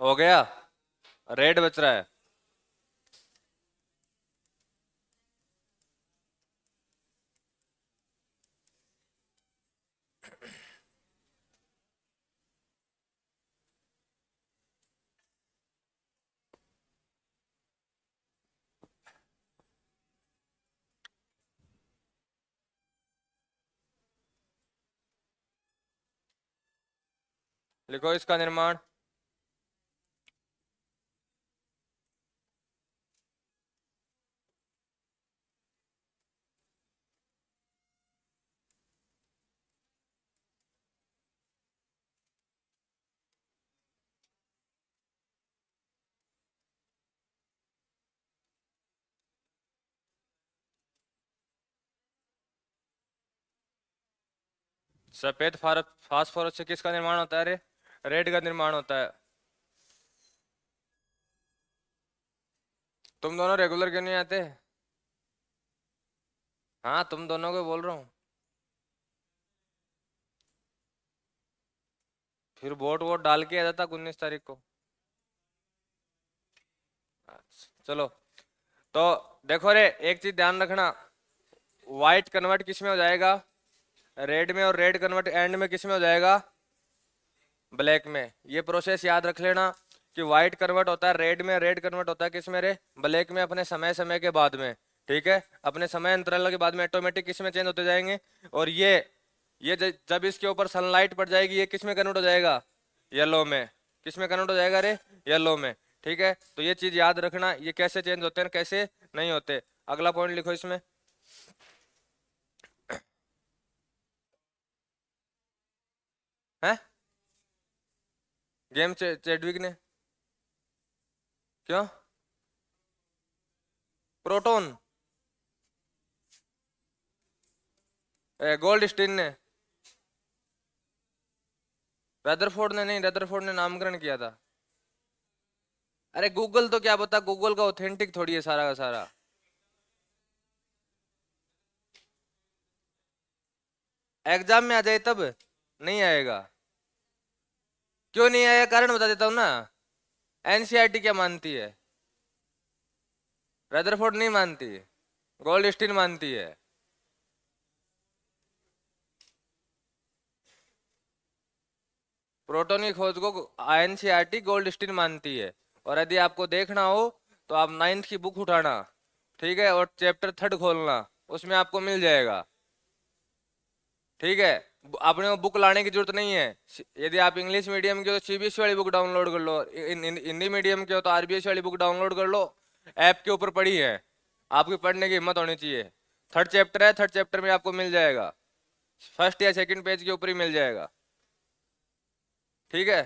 हो गया। रेड बच रहा है। लिखो इसका निर्माण। सफेद फास्फोरस से किसका निर्माण होता है रे? रेड का निर्माण होता है। तुम दोनों रेगुलर क्यों नहीं आते? हाँ, तुम दोनों को बोल रहा हूँ। फिर वोट वोट डाल के आ जाता 19 तारीख को। चलो। तो देखो रे, एक चीज ध्यान रखना। व्हाइट कन्वर्ट किस में हो जाएगा? रेड में। और रेड कन्वर्ट एंड में किस में हो जाएगा? ब्लैक में। ये प्रोसेस याद रख लेना कि व्हाइट कन्वर्ट होता है रेड में, रेड कन्वर्ट होता है किस में रे? ब्लैक में, अपने समय समय के बाद में। ठीक है, अपने समय अंतराल के बाद में ऑटोमेटिक किस में चेंज होते जाएंगे। और ये जब इसके ऊपर सनलाइट पड़ जाएगी, ये किस में कन्वर्ट हो जाएगा? येलो में। किस में कन्वर्ट हो जाएगा रे? येलो में। ठीक है, तो ये चीज याद रखना, ये कैसे चेंज होते हैं कैसे नहीं होते। अगला पॉइंट लिखो इसमें। है गेम चेडविक ने? क्यों? प्रोटोन? गोल्ड स्टीन ने? रदरफोर्ड ने नहीं, रदरफोर्ड ने नामकरण किया था। अरे गूगल तो क्या बता, गूगल का ऑथेंटिक थोड़ी है सारा का सारा। एग्जाम में आ जाए तब नहीं आएगा। क्यों नहीं आएगा, कारण बता देता हूँ ना। एनसीईआरटी क्या मानती है? रदरफोर्ड नहीं मानती, गोल्ड स्टीन मानती है। प्रोटॉन की खोज को एनसीईआरटी गोल्ड स्टीन मानती है। और यदि आपको देखना हो तो आप 9th की बुक उठाना। ठीक है, और चैप्टर 3 खोलना, उसमें आपको मिल जाएगा। ठीक है, आपने वो बुक लाने की जरूरत नहीं है। यदि आप इंग्लिश मीडियम के हो तो सीबीएसई वाली बुक डाउनलोड कर लो, हिंदी मीडियम के हो तो आरबीएसई वाली बुक डाउनलोड कर लो। ऐप के ऊपर पड़ी है, आपकी पढ़ने की हिम्मत होनी चाहिए। 3rd चैप्टर है, 3rd चैप्टर में आपको मिल जाएगा। 1st या 2nd पेज के ऊपर ही मिल जाएगा। ठीक है,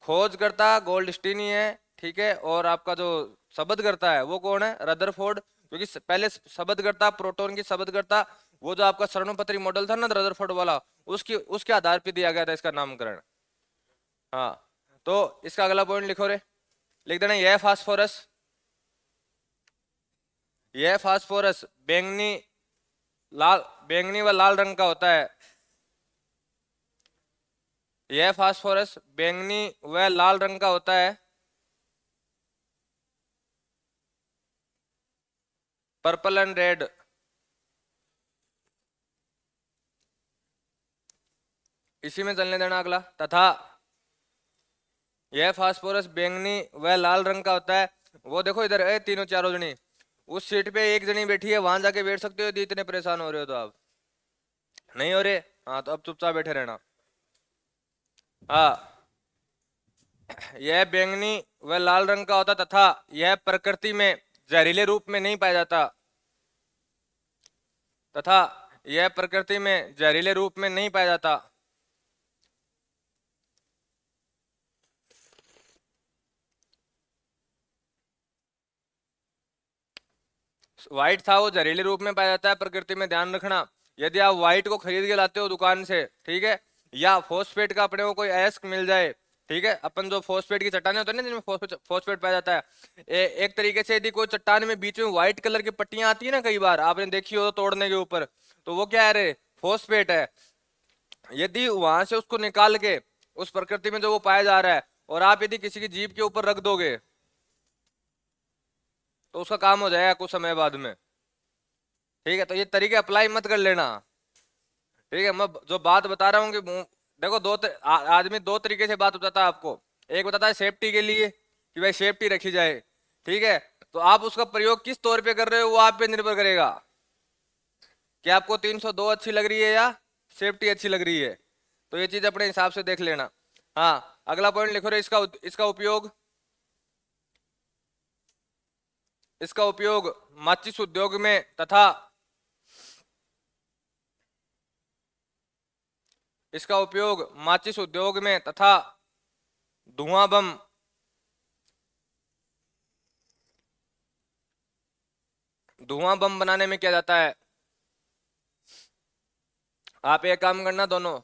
खोजकर्ता गोल्डस्टीन ही है। ठीक है, और आपका जो शोधकर्ता है वो कौन है? रदरफोर्ड। क्योंकि पहले शोधकर्ता, प्रोटॉन की शोधकर्ता, वो जो आपका शरणोपत्री मॉडल था ना रदरफोर्ड वाला, उसकी उसके आधार पे दिया गया था इसका नामकरण। हाँ, तो इसका अगला पॉइंट लिखो रे। लिख देना, यह फास्फोरस, यह फास्फोरस बैंगनी, लाल, बैंगनी व लाल रंग का होता है। यह फास्फोरस बैंगनी व लाल रंग का होता है। Purple and red. इसी में चलने देना अगला। तथा यह फास्फोरस बैंगनी व लाल रंग का होता है। वो देखो इधर है, तीनों चारों जनी उस सीट पे एक जनी बैठी है, वहां जाके बैठ सकते हो यदि इतने परेशान हो रहे हो तो। आप नहीं हो रहे? हाँ, तो अब चुपचाप बैठे रहना। हाँ, यह बैंगनी व लाल रंग का होता तथा यह प्रकृति में जहरीले रूप में नहीं पाया जाता। तथा यह प्रकृति में जहरीले रूप में नहीं पाया जाता। व्हाइट था, वो जहरीले रूप में पाया जाता है प्रकृति में, ध्यान रखना। यदि आप व्हाइट को खरीद के लाते हो दुकान से, ठीक है, या फॉस्फेट का अपने को कोई अयस्क मिल जाए, ठीक है, अपन जो फॉस्फेट की चट्टाने होती है ना जिनमें फॉस्फेट पाया जाता है, एक तरीके से यदि कोई चट्टान में बीच में व्हाइट कलर की पट्टियां आती है ना, कई बार आपने देखी हो तो तोड़ने के ऊपर, तो वो क्या है रे? फॉस्फेट है। यदि वहां से उसको निकाल के उस प्रकृति में जो वो पाया जा रहा है और आप यदि किसी की जीभ के ऊपर रख दोगे तो उसका काम हो जाएगा कुछ समय बाद में। ठीक है, तो ये तरीके अप्लाई मत कर लेना। ठीक है, मैं जो बात बता रहा हूँ कि देखो आदमी दो तरीके से बात बताता है आपको। एक बताता है सेफ्टी के लिए कि भाई सेफ्टी रखी जाए, ठीक है, तो आप उसका प्रयोग किस तौर पे कर रहे हो वो आप पे निर्भर करेगा कि आपको 302 अच्छी लग रही है या सेफ्टी अच्छी लग रही है। तो ये चीज अपने हिसाब से देख लेना। हाँ, अगला पॉइंट लिखो रे, इसका उपयोग माचिस उद्योग में तथा इसका उपयोग माचिस उद्योग में तथा धुआं बम बनाने में किया जाता है। आप एक काम करना दोनों,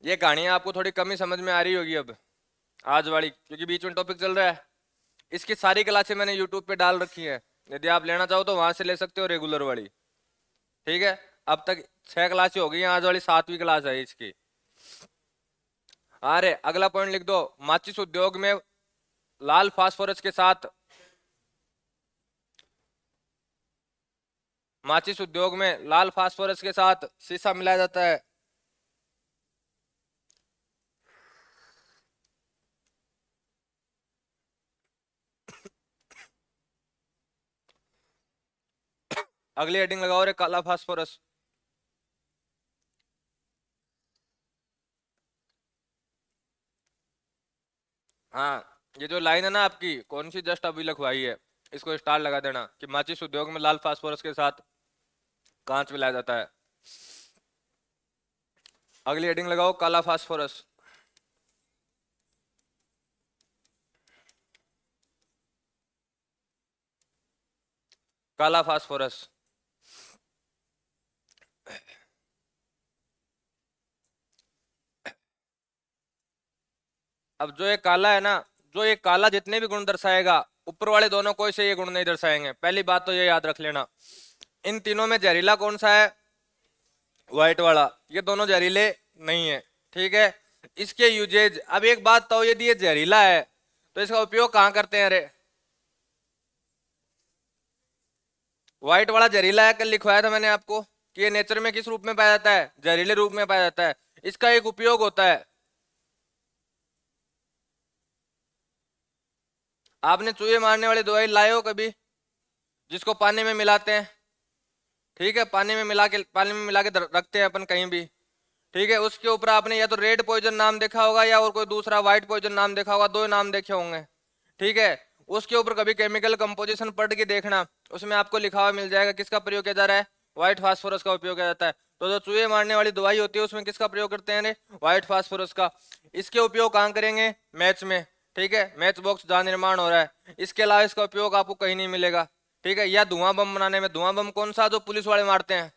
ये कहानियां आपको थोड़ी कम ही समझ में आ रही होगी अब आज वाली, क्योंकि बीच में टॉपिक चल रहा है। इसकी सारी क्लासें मैंने यूट्यूब पे डाल रखी है, यदि आप लेना चाहो तो वहां से ले सकते हो रेगुलर वाली। ठीक है, अब तक 6 क्लासें हो गई हैं, आज वाली 7वीं क्लास है इसकी। अरे अगला पॉइंट लिख दो, माचिस उद्योग में लाल फास्फोरस के साथ माचिस उद्योग में लाल फास्फोरस के साथ शीशा मिलाया जाता है। अगली हेडिंग लगाओ रे, काला फास्फोरस। हाँ, ये जो लाइन है ना आपकी, कौन सी जस्ट अभी लिखवाई है, इसको स्टार लगा देना कि माचिस उद्योग में लाल फास्फोरस के साथ कांच मिलाया जाता है। अगली हेडिंग लगाओ, काला फास्फोरस। काला फास्फोरस। अब जो ये काला है ना, जो ये काला जितने भी गुण दर्शाएगा, ऊपर वाले दोनों कोई से ये गुण नहीं दर्शाएंगे। पहली बात तो ये याद रख लेना। इन तीनों में जहरीला कौन सा है? व्हाइट वाला। ये दोनों जहरीले नहीं है। ठीक है, इसके यूजेज, अब एक बात तो, यदि ये जहरीला है तो इसका उपयोग कहाँ करते हैं? अरे व्हाइट वाला जहरीला है, कल लिखवाया था मैंने आपको कि ये नेचर में किस रूप में पाया जाता है? जहरीले रूप में पाया जाता है। इसका एक उपयोग होता है, आपने चूहे मारने वाली दवाई लाए हो कभी, जिसको पानी में मिलाते हैं? ठीक है, पानी में मिला के रखते हैं अपन कहीं भी। ठीक है, उसके ऊपर आपने या तो रेड पॉइजन नाम देखा होगा या और कोई दूसरा व्हाइट पॉइजन नाम देखा होगा, दो नाम देखे होंगे। ठीक है, उसके ऊपर कभी केमिकल कंपोजिशन पढ़ के देखना, उसमें आपको लिखा हुआ मिल जाएगा किसका प्रयोग किया जा रहा है। व्हाइट फास्फोरस का उपयोग किया जाता है। तो जो चूहे मारने वाली दवाई होती है उसमें किसका प्रयोग करते हैं? व्हाइट फास्फोरस का। इसके उपयोग कहाँ करेंगे? मैच में। ठीक है, मैच बॉक्स जहाँ निर्माण हो रहा है। इसके अलावा इसका उपयोग आपको कहीं नहीं मिलेगा। ठीक है, या धुआं बम बनाने में। धुआं बम कौन सा? जो पुलिस वाले मारते हैं।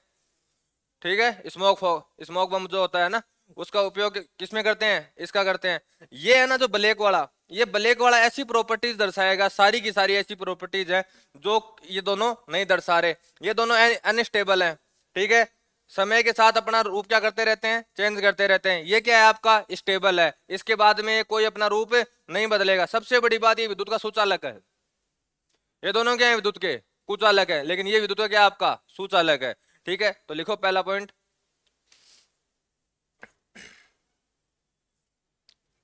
ठीक है, स्मोक बम जो होता है ना, उसका उपयोग किस में करते हैं? इसका करते हैं। ये है ना जो ब्लैक वाला, ये ब्लैक वाला ऐसी प्रॉपर्टीज दर्शाएगा, सारी की सारी ऐसी प्रॉपर्टीज है जो ये दोनों नहीं दर्शा रहे। ये दोनों अनस्टेबल हैं। ठीक है, समय के साथ अपना रूप क्या करते रहते हैं? चेंज करते रहते हैं। ये क्या है? आपका स्टेबल है, इसके बाद में ये कोई अपना रूप नहीं बदलेगा। सबसे बड़ी बात, ये विद्युत का सुचालक है। ये दोनों क्या है? विद्युत के कुचालक है, लेकिन ये विद्युत का क्या? आपका सुचालक है। ठीक है, तो लिखो पहला पॉइंट,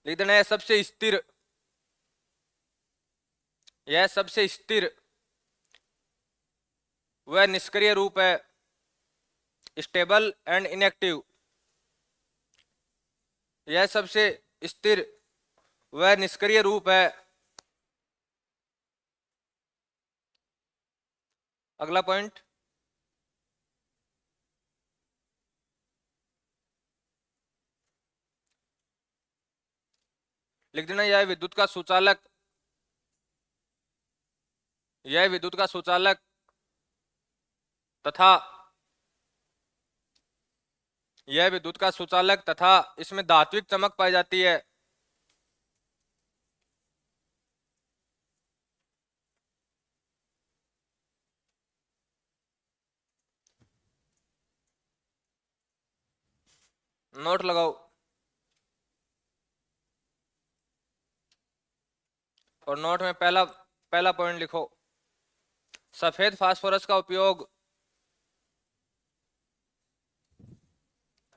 लिख देना है सबसे स्थिर, यह सबसे स्थिर वह निष्क्रिय रूप है। स्टेबल एंड इनएक्टिव, यह सबसे स्थिर वह निष्क्रिय रूप है। अगला पॉइंट, लिख देना यह विद्युत का सुचालक तथा यह विद्युत का सुचालक तथा इसमें धात्विक चमक पाई जाती है। नोट लगाओ। और नोट में पहला पहला पॉइंट लिखो, सफेद फास्फोरस का उपयोग,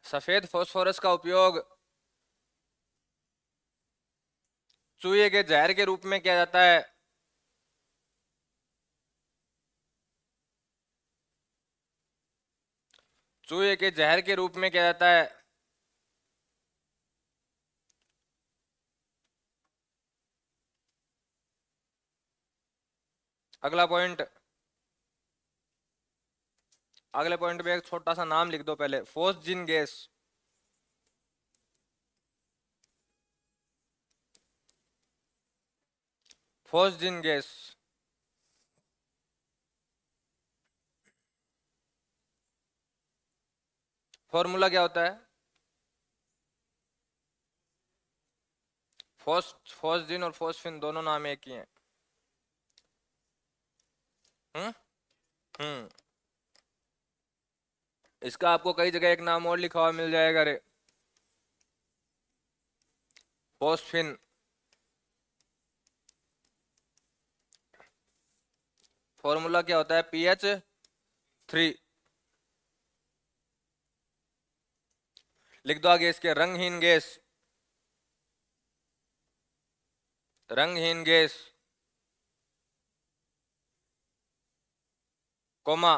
सफेद फास्फोरस का उपयोग चूहे के जहर के रूप में किया जाता है। चूहे के जहर के रूप में किया जाता है। अगला पॉइंट, अगले पॉइंट में एक छोटा सा नाम लिख दो पहले, phosgene gas. Phosgene gas formula क्या होता है? फोस्जिन और फोस्फिन दोनों नाम एक ही हैं। हम्म हम्म इसका आपको कई जगह एक नाम और लिखा हुआ मिल जाएगा रे, फोस्फिन। फॉर्मूला क्या होता है? PH3। लिख दो आगे इसके, रंगहीन गैस, रंगहीन गैस, कोमा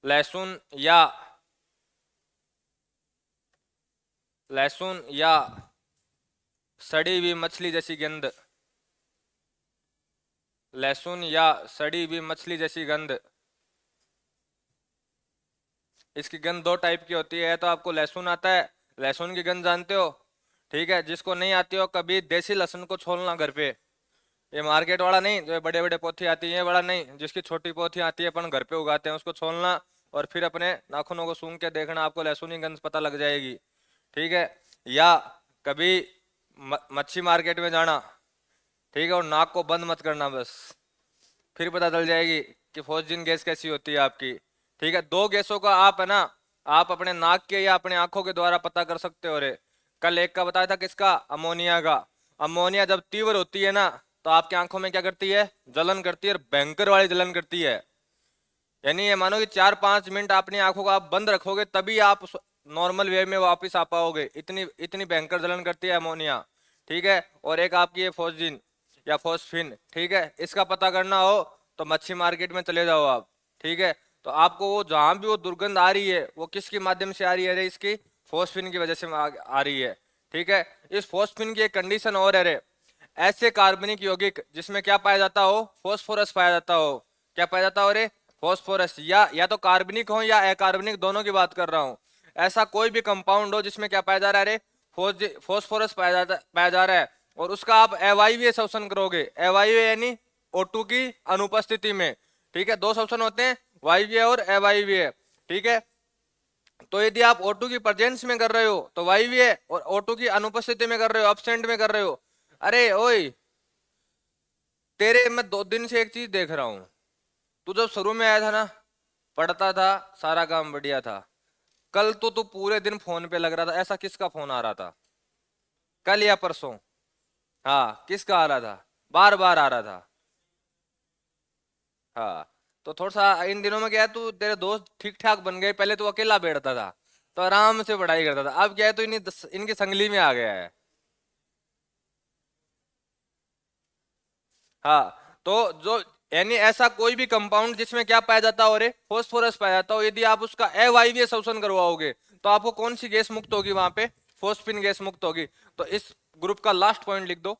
लहसुन या लहसुन या सड़ी हुई मछली जैसी गंध, लहसुन या सड़ी हुई मछली जैसी गंध। इसकी गंध दो टाइप की होती है, तो आपको लहसुन आता है, लहसुन की गंध जानते हो, ठीक है। जिसको नहीं आती हो, कभी देसी लहसुन को छोलना घर पे, ये मार्केट वाला नहीं, जो बड़े बड़े पोथी आती है बड़ा नहीं, जिसकी छोटी पोथी आती है अपन घर पे उगाते हैं, उसको छोलना और फिर अपने नाखूनों को सूंघ के देखना, आपको लहसुन की गंध पता लग जाएगी, ठीक है। या कभी मच्छी मार्केट में जाना, ठीक है, और नाक को बंद मत करना बस, फिर पता चल जाएगी कि फोस्जिन गैस कैसी होती है आपकी, ठीक है। दो गैसों का आप है ना, आप अपने नाक के या अपने आंखों के द्वारा पता कर सकते हो रे। कल एक का बताया था, किसका? अमोनिया का। अमोनिया जब तीव्र होती है ना, तो आपकी आंखों में क्या करती है? जलन करती है, और भयंकर वाली जलन करती है। यानी ये मानो कि 4-5 मिनट अपनी आंखों को आप बंद रखोगे, तभी आप नॉर्मल वे में वापस आ पाओगे, इतनी इतनी भयंकर जलन करती है अमोनिया, ठीक है। और एक आपकी ये फोस्जिन या फोस्फिन, ठीक है, इसका पता करना हो तो मच्छी मार्केट में चले जाओ आप, ठीक है। तो आपको वो जहां भी वो दुर्गंध आ रही है, वो किसके माध्यम से आ रही है रे? इसकी फोस्फिन की वजह से आ रही है, ठीक है। इस फोस्फिन की एक कंडीशन और है रे, ऐसे कार्बनिक यौगिक जिसमें क्या पाया जाता हो? फोस्फोरस पाया जाता हो। क्या पाया जाता हो रे? फोस्फोरस। या तो कार्बनिक हो या अकार्बनिक, दोनों की बात कर रहा हूं। ऐसा कोई भी कंपाउंड हो जिसमें क्या पाया जा रहा है रे? फोस्फोरस पाया जा रहा है, और उसका आप अवायवीय शोषण करोगे, अवायवीय यानी O2 की अनुपस्थिति में, ठीक है। दो शोषण होते हैं, वायवीय और अवायवीय, ठीक है। तो यदि आप O2 की प्रेजेंस में कर रहे हो तो वायवीय, और O2 की अनुपस्थिति में कर रहे हो, अब्सेंट में कर रहे हो, अरे ओए, तेरे मैं 2 दिन से एक चीज देख रहा हूं, तू जब शुरू में आया था ना, पढ़ता था, सारा काम बढ़िया था। कल तो तू पूरे दिन फोन पे लग रहा था, ऐसा किसका फोन आ रहा था? कल या परसों? हाँ, किसका आ रहा था? बार बार आ रहा था। हाँ, तो थोड़ा सा इन दिनों में क्या है, तू तेरे दोस्त ठीक ठाक बन गए, पहले तू अकेला बैठता था तो आराम से पढ़ाई करता था, अब क्या है, तो इनकी संगली में आ गया है। हाँ, तो जो यानी ऐसा कोई भी कंपाउंड जिसमें क्या पाया जाता हो रे? फोस्फोरस पाया जाता हो, यदि आप उसका अवायवीय शोषण करवाओगे तो आपको कौन सी गैस मुक्त होगी वहां पे? फोस्फिन गैस मुक्त होगी। तो इस ग्रुप का लास्ट पॉइंट लिख दो,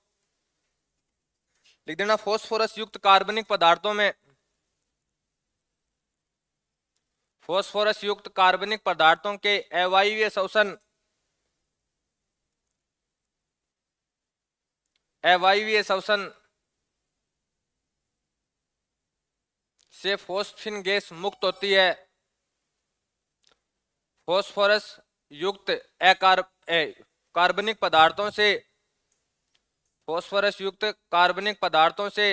लिख देना, फोस्फोरस युक्त कार्बनिक पदार्थों में, फोस्फोरस युक्त कार्बनिक पदार्थों के अवायवीय शोषण, अवायवीय शोषण से फोस्फिन गैस मुक्त होती है। फोस्फोरस युक्त कार्बनिक पदार्थों से, फास्फोरस युक्त कार्बनिक पदार्थों से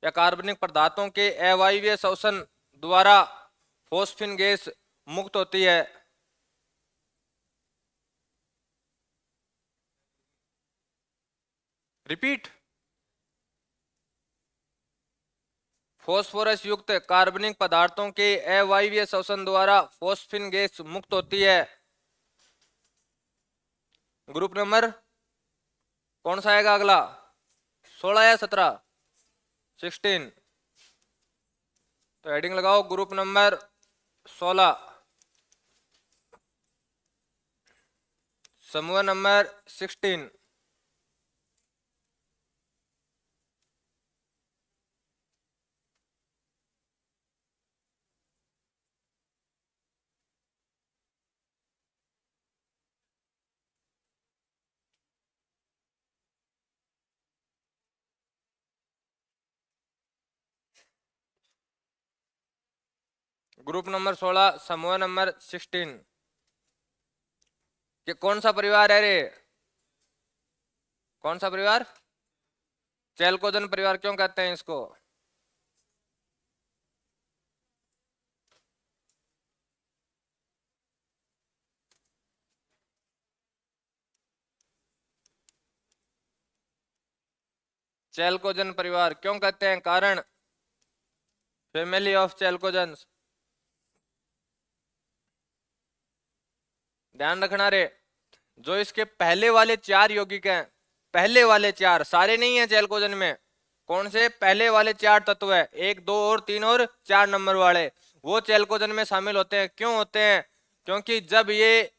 या कार्बनिक पदार्थों के अवायवीय शोषण द्वारा फोस्फिन गैस मुक्त होती है। रिपीट, फॉस्फोरस युक्त कार्बनिक पदार्थों के अवायवीय श्वसन द्वारा फॉस्फिन गैस मुक्त होती है। ग्रुप नंबर कौन सा आएगा अगला, 16 या 17? 16। तो हेडिंग लगाओ ग्रुप नंबर 16, समूह नंबर 16। ग्रुप नंबर 16 समूह नंबर 16। ये कौन सा परिवार है रे? कौन सा परिवार? चैल्कोजन परिवार। क्यों कहते हैं इसको? चैल्कोजन परिवार क्यों कहते हैं? कारण, फैमिली ऑफ चैल्कोजन्स। ध्यान रखना रे, जो इसके पहले वाले 4 यौगिक हैं, पहले वाले 4 सारे नहीं है चैल्कोजन में। कौन से पहले वाले 4 तत्व है, 1, 2 और 3 और 4 नंबर वाले, वो चैल्कोजन में शामिल होते हैं। क्यों होते हैं? क्योंकि जब ये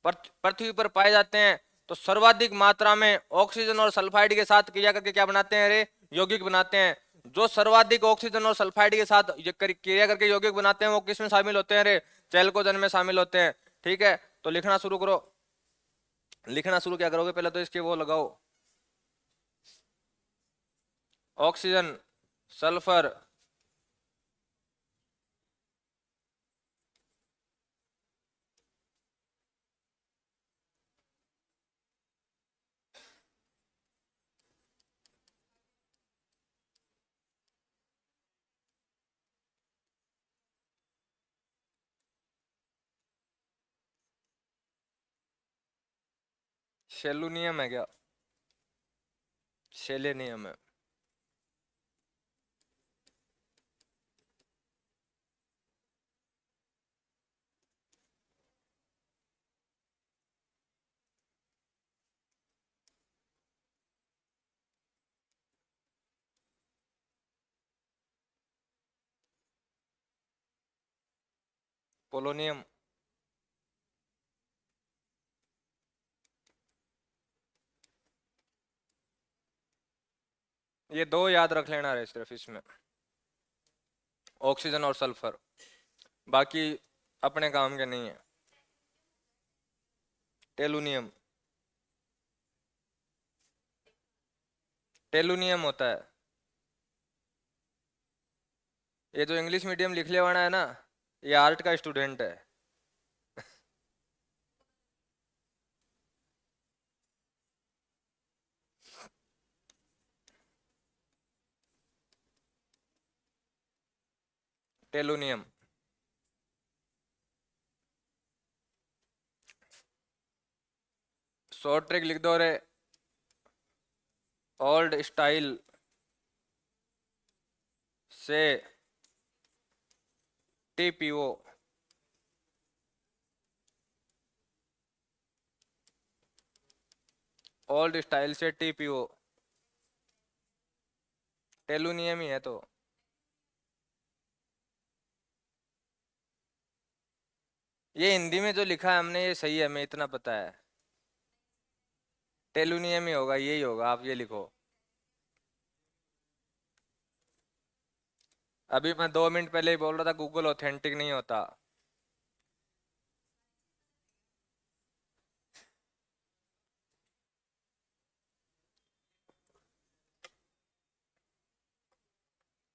पृथ्वी पर पाए जाते हैं तो सर्वाधिक मात्रा में ऑक्सीजन और सल्फाइड के साथ क्रिया करके क्या बनाते हैं रे? यौगिक बनाते हैं। जो सर्वाधिक ऑक्सीजन और सल्फाइड के साथ क्रिया करके यौगिक बनाते हैं वो किस में शामिल होते हैं रे? चैल्कोजन में शामिल होते हैं। ठीक है, तो लिखना शुरू करो। लिखना शुरू क्या करोगे? पहले तो इसके वो लगाओ, ऑक्सीजन, सल्फर, सेलुनियम है क्या? सेलेनियम है। पोलोनियम। ये 2 याद रख लेना रे सिर्फ इसमें, ऑक्सीजन और सल्फर, बाकी अपने काम के नहीं है। टेलुनियम, टेलुनियम होता है। ये जो इंग्लिश मीडियम लिखने वाला है ना, ये आर्ट का स्टूडेंट है। टेलुनियम। शॉर्ट ट्रिक लिख दो रे, ओल्ड स्टाइल से टीपीओ। ओल्ड स्टाइल से टीपीओ, टेलुनियम ही है तो। ये हिंदी में जो लिखा है हमने ये सही है, मैं इतना पता है। टेलुनियम ही होगा, यही होगा, आप ये लिखो। अभी मैं 2 मिनट पहले ही बोल रहा था गूगल ऑथेंटिक नहीं होता।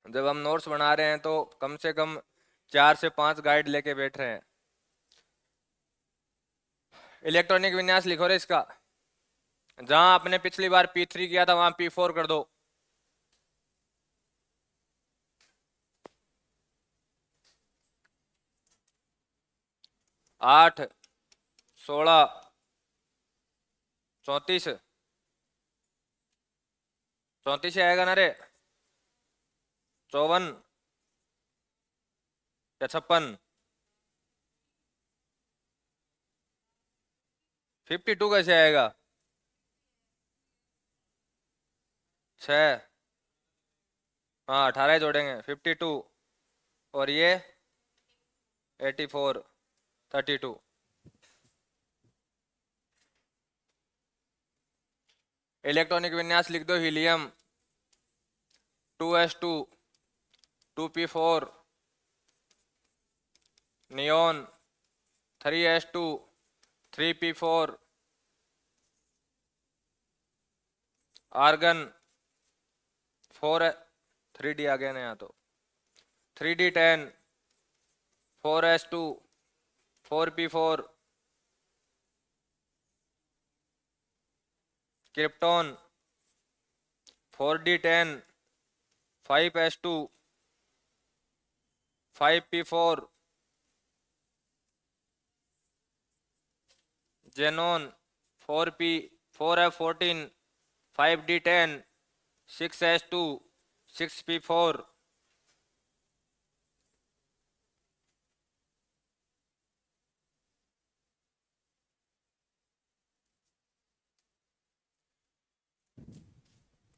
जब हम नोट्स बना रहे हैं तो कम से कम 4 से 5 गाइड लेके बैठ रहे हैं। इलेक्ट्रॉनिक विन्यास लिखो रे इसका, जहां आपने पिछली बार P3 किया था वहां P4 कर दो। 8, 16, 34, 34 आएगा ना रे? 54 या 56? 52 कैसे आएगा? 6। हाँ 18 जोड़ेंगे, 52। और ये 84, 32। इलेक्ट्रॉनिक विन्यास लिख दो। Helium 2s2 2p4, neon 3s2 3p4, argon 4, 3d आ गया ना यहाँ तो, 3d10 4s2 4p4, krypton 4d10 5s2 5p4, xenon 4p 4f14 5d10 6s2 6p4,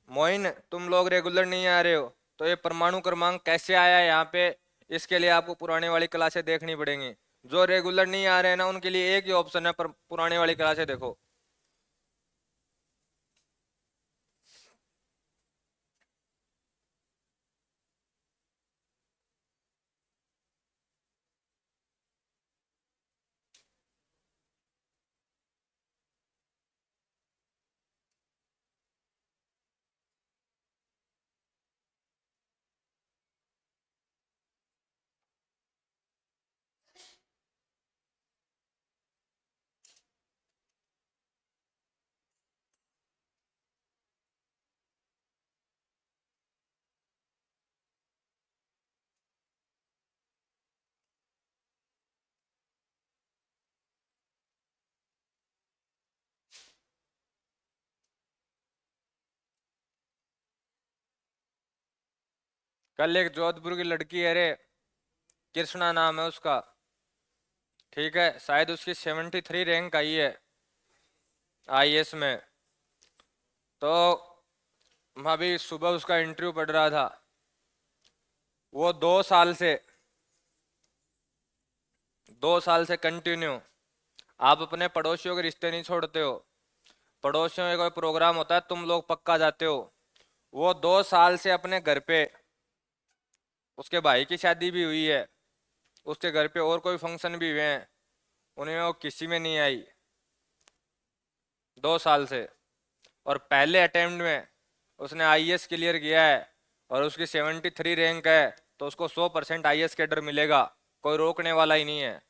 Moin तुम लोग रेगुलर नहीं आ रहे हो, तो ये परमाणु क्रमांक कैसे आया है यहाँ पे, इसके लिए आपको पुराने वाली क्लासें देखनी पड़ेंगी। जो रेगुलर नहीं आ रहे हैं ना, उनके लिए एक ही ऑप्शन है, पर पुराने वाली क्लासें देखो। कल एक जोधपुर की लड़की है रे, कृष्णा नाम है उसका, ठीक है, शायद उसकी 73 रैंक आई है आईएएस में। तो मैं अभी सुबह उसका इंटरव्यू पढ़ रहा था। वो 2 साल से कंटिन्यू, आप अपने पड़ोसियों के रिश्ते नहीं छोड़ते हो, पड़ोसियों में कोई प्रोग्राम होता है तुम लोग पक्का जाते हो। वो 2 साल से अपने घर पे, उसके भाई की शादी भी हुई है, उसके घर पे और कोई फंक्शन भी हुए हैं, उन्हें वो किसी में नहीं आई 2 साल से। और पहले अटेम्प्ट में उसने आईएएस क्लियर किया है, और उसकी 73 रैंक है, तो उसको 100% आईएएस कैडर मिलेगा, कोई रोकने वाला ही नहीं है।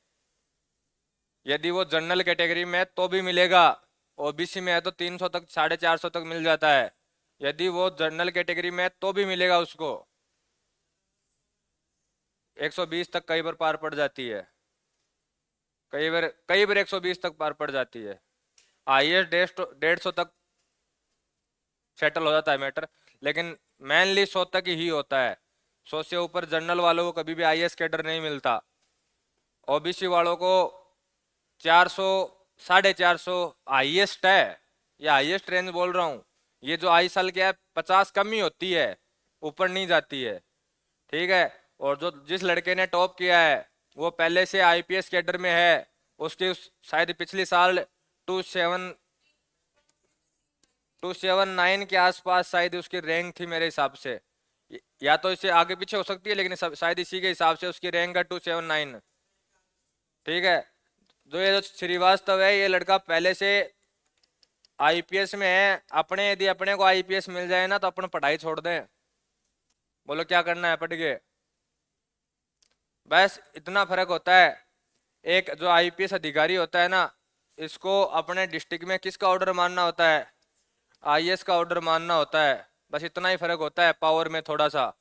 यदि वो जनरल कैटेगरी में है तो भी मिलेगा, ओबीसी में है तो 300 तक 450 तक मिल जाता है। यदि वो जनरल कैटेगरी में है तो भी मिलेगा उसको, 120 तक कई बार पार पड़ जाती है, कई बार 120 तक पार पड़ जाती है। आईएएस 150 तक सेटल हो जाता है मैटर, लेकिन मेनली 100 तक ही होता है। 100 से ऊपर जनरल वालों को कभी भी आईएएस कैडर नहीं मिलता। ओबीसी वालों को 400 450 हाईएस्ट है, ये हाईएस्ट रेंज बोल रहा हूँ। ये जो आई साल क्या है, 50 कम ही होती है, ऊपर नहीं जाती है, ठीक है। और जो जिस लड़के ने टॉप किया है वो पहले से आईपीएस कैडर में है, उसकी शायद पिछले साल 279 के आसपास शायद उसकी रैंक थी मेरे हिसाब से, या तो इससे आगे पीछे हो सकती है, लेकिन शायद इसी के हिसाब से उसकी रैंक है 279, ठीक है। जो श्रीवास्तव है, ये लड़का पहले से आईपीएस में है। अपने यदि अपने को आईपीएस मिल जाए ना, तो अपन पढ़ाई छोड़ दें, बोलो क्या करना है, पढ़ के बस इतना फर्क होता है। एक जो आईपीएस अधिकारी होता है ना, इसको अपने डिस्ट्रिक्ट में किसका ऑर्डर मानना होता है, आईएएस का ऑर्डर मानना होता है। बस इतना ही फर्क होता है पावर में थोड़ा सा।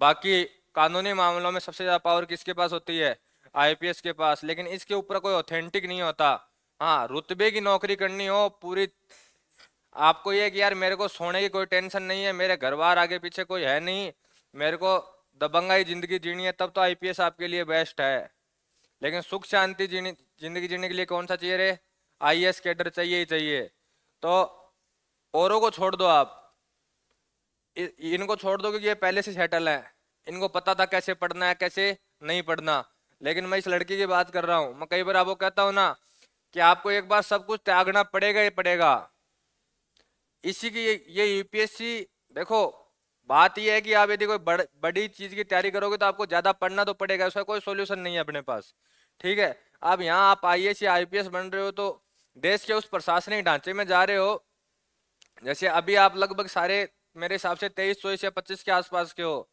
बाकी कानूनी मामलों में सबसे ज्यादा पावर किसके पास होती है, आईपीएस के पास। लेकिन इसके ऊपर कोई ऑथेंटिक नहीं होता। हाँ, रुतबे की नौकरी करनी हो पूरी, आपको ये कि यार मेरे को सोने की कोई टेंशन नहीं है, मेरे घर बार आगे पीछे कोई है नहीं, मेरे को दबंगाई जिंदगी जीनी है तब तो आईपीएस आपके लिए बेस्ट है। लेकिन सुख शांति जीनी जिंदगी जीने के लिए कौन सा चाहिए रे? आईएएस कैडर चाहिए ही चाहिए। तो औरों को छोड़ दो आप, इनको छोड़ दो क्योंकि ये पहले से सेटल है, इनको पता था कैसे पढ़ना है कैसे नहीं पढ़ना। लेकिन मैं इस लड़की की बात कर रहा हूँ, मैं कई बार आपको कहता हूँ ना कि आपको एक बार सब कुछ त्यागना पड़ेगा ही पड़ेगा। इसी की ये यूपीएससी, देखो बात ये है कि आप यदि कोई बड़ी चीज की तैयारी करोगे तो आपको ज्यादा पढ़ना तो पड़ेगा, उसका कोई सॉल्यूशन नहीं है अपने पास। ठीक है, अब यहाँ आप आईएएस या आईपीएस बन रहे हो तो देश के उस प्रशासनिक ढांचे में जा रहे हो। जैसे अभी आप लगभग सारे मेरे हिसाब से 23 24 या 25 के आसपास के हो।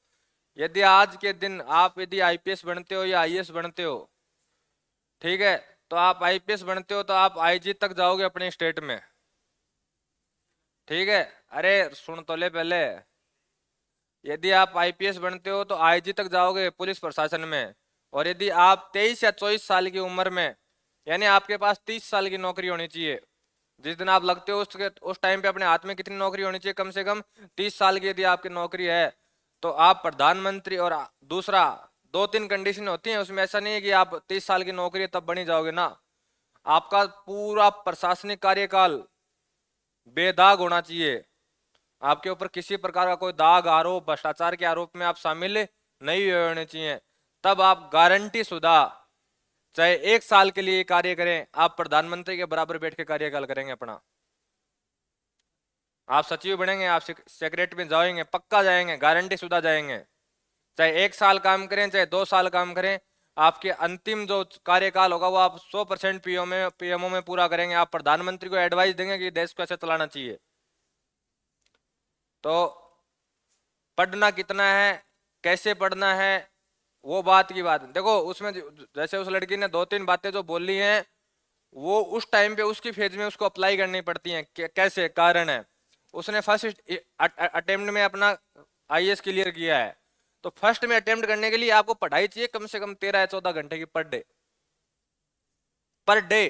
यदि आज के दिन आप यदि आईपीएस बनते हो या आईएएस बनते हो, ठीक है, तो आप आईपीएस बनते हो तो आप आईजी तक जाओगे अपने स्टेट में। ठीक है, अरे सुन तो ले पहले। यदि आप आईपीएस बनते हो तो आईजी तक जाओगे पुलिस प्रशासन में। और यदि आप 23 या 24 साल की उम्र में, यानी आपके पास 30 साल की नौकरी होनी चाहिए। जिस दिन आप लगते हो उस टाइम पे अपने हाथ में कितनी नौकरी होनी चाहिए? कम से कम 30 साल की यदि आपकी नौकरी है तो आप प्रधानमंत्री। और दूसरा, 2 3 कंडीशन होती हैं उसमें, ऐसा नहीं है कि आप 30 साल की नौकरी है तब बनी जाओगे ना। आपका पूरा प्रशासनिक कार्यकाल बेदाग होना चाहिए, आपके ऊपर किसी प्रकार का कोई दाग आरोप भ्रष्टाचार के आरोप में आप शामिल नहीं हुए होने चाहिए। तब आप गारंटी शुदा चाहे 1 साल के लिए कार्य करें, आप प्रधानमंत्री के बराबर बैठ के कार्यकाल करेंगे अपना। आप सचिव बनेंगे, आप सेक्रेटरी में जाएंगे, पक्का जाएंगे, गारंटी शुदा जाएंगे। चाहे 1 साल काम करें चाहे 2 साल काम करें, आपके अंतिम जो कार्यकाल होगा वो आप 100% पीएमओ में पूरा करेंगे। आप प्रधानमंत्री को एडवाइस देंगे कि देश को ऐसे चलाना चाहिए। तो पढ़ना कितना है, कैसे पढ़ना है, वो बात की बात देखो। उसमें जैसे उस लड़की ने 2 3 बातें जो बोली हैं वो उस टाइम पे उसकी फेज में उसको अप्लाई करनी पड़ती हैं। कैसे? कारण है, उसने फर्स्ट अटेम्प्ट में अपना आईएएस क्लियर किया है, तो फर्स्ट में अटेम्प्ट करने के लिए आपको पढ़ाई चाहिए कम से कम 13 या 14 घंटे की पर डे। पर डे,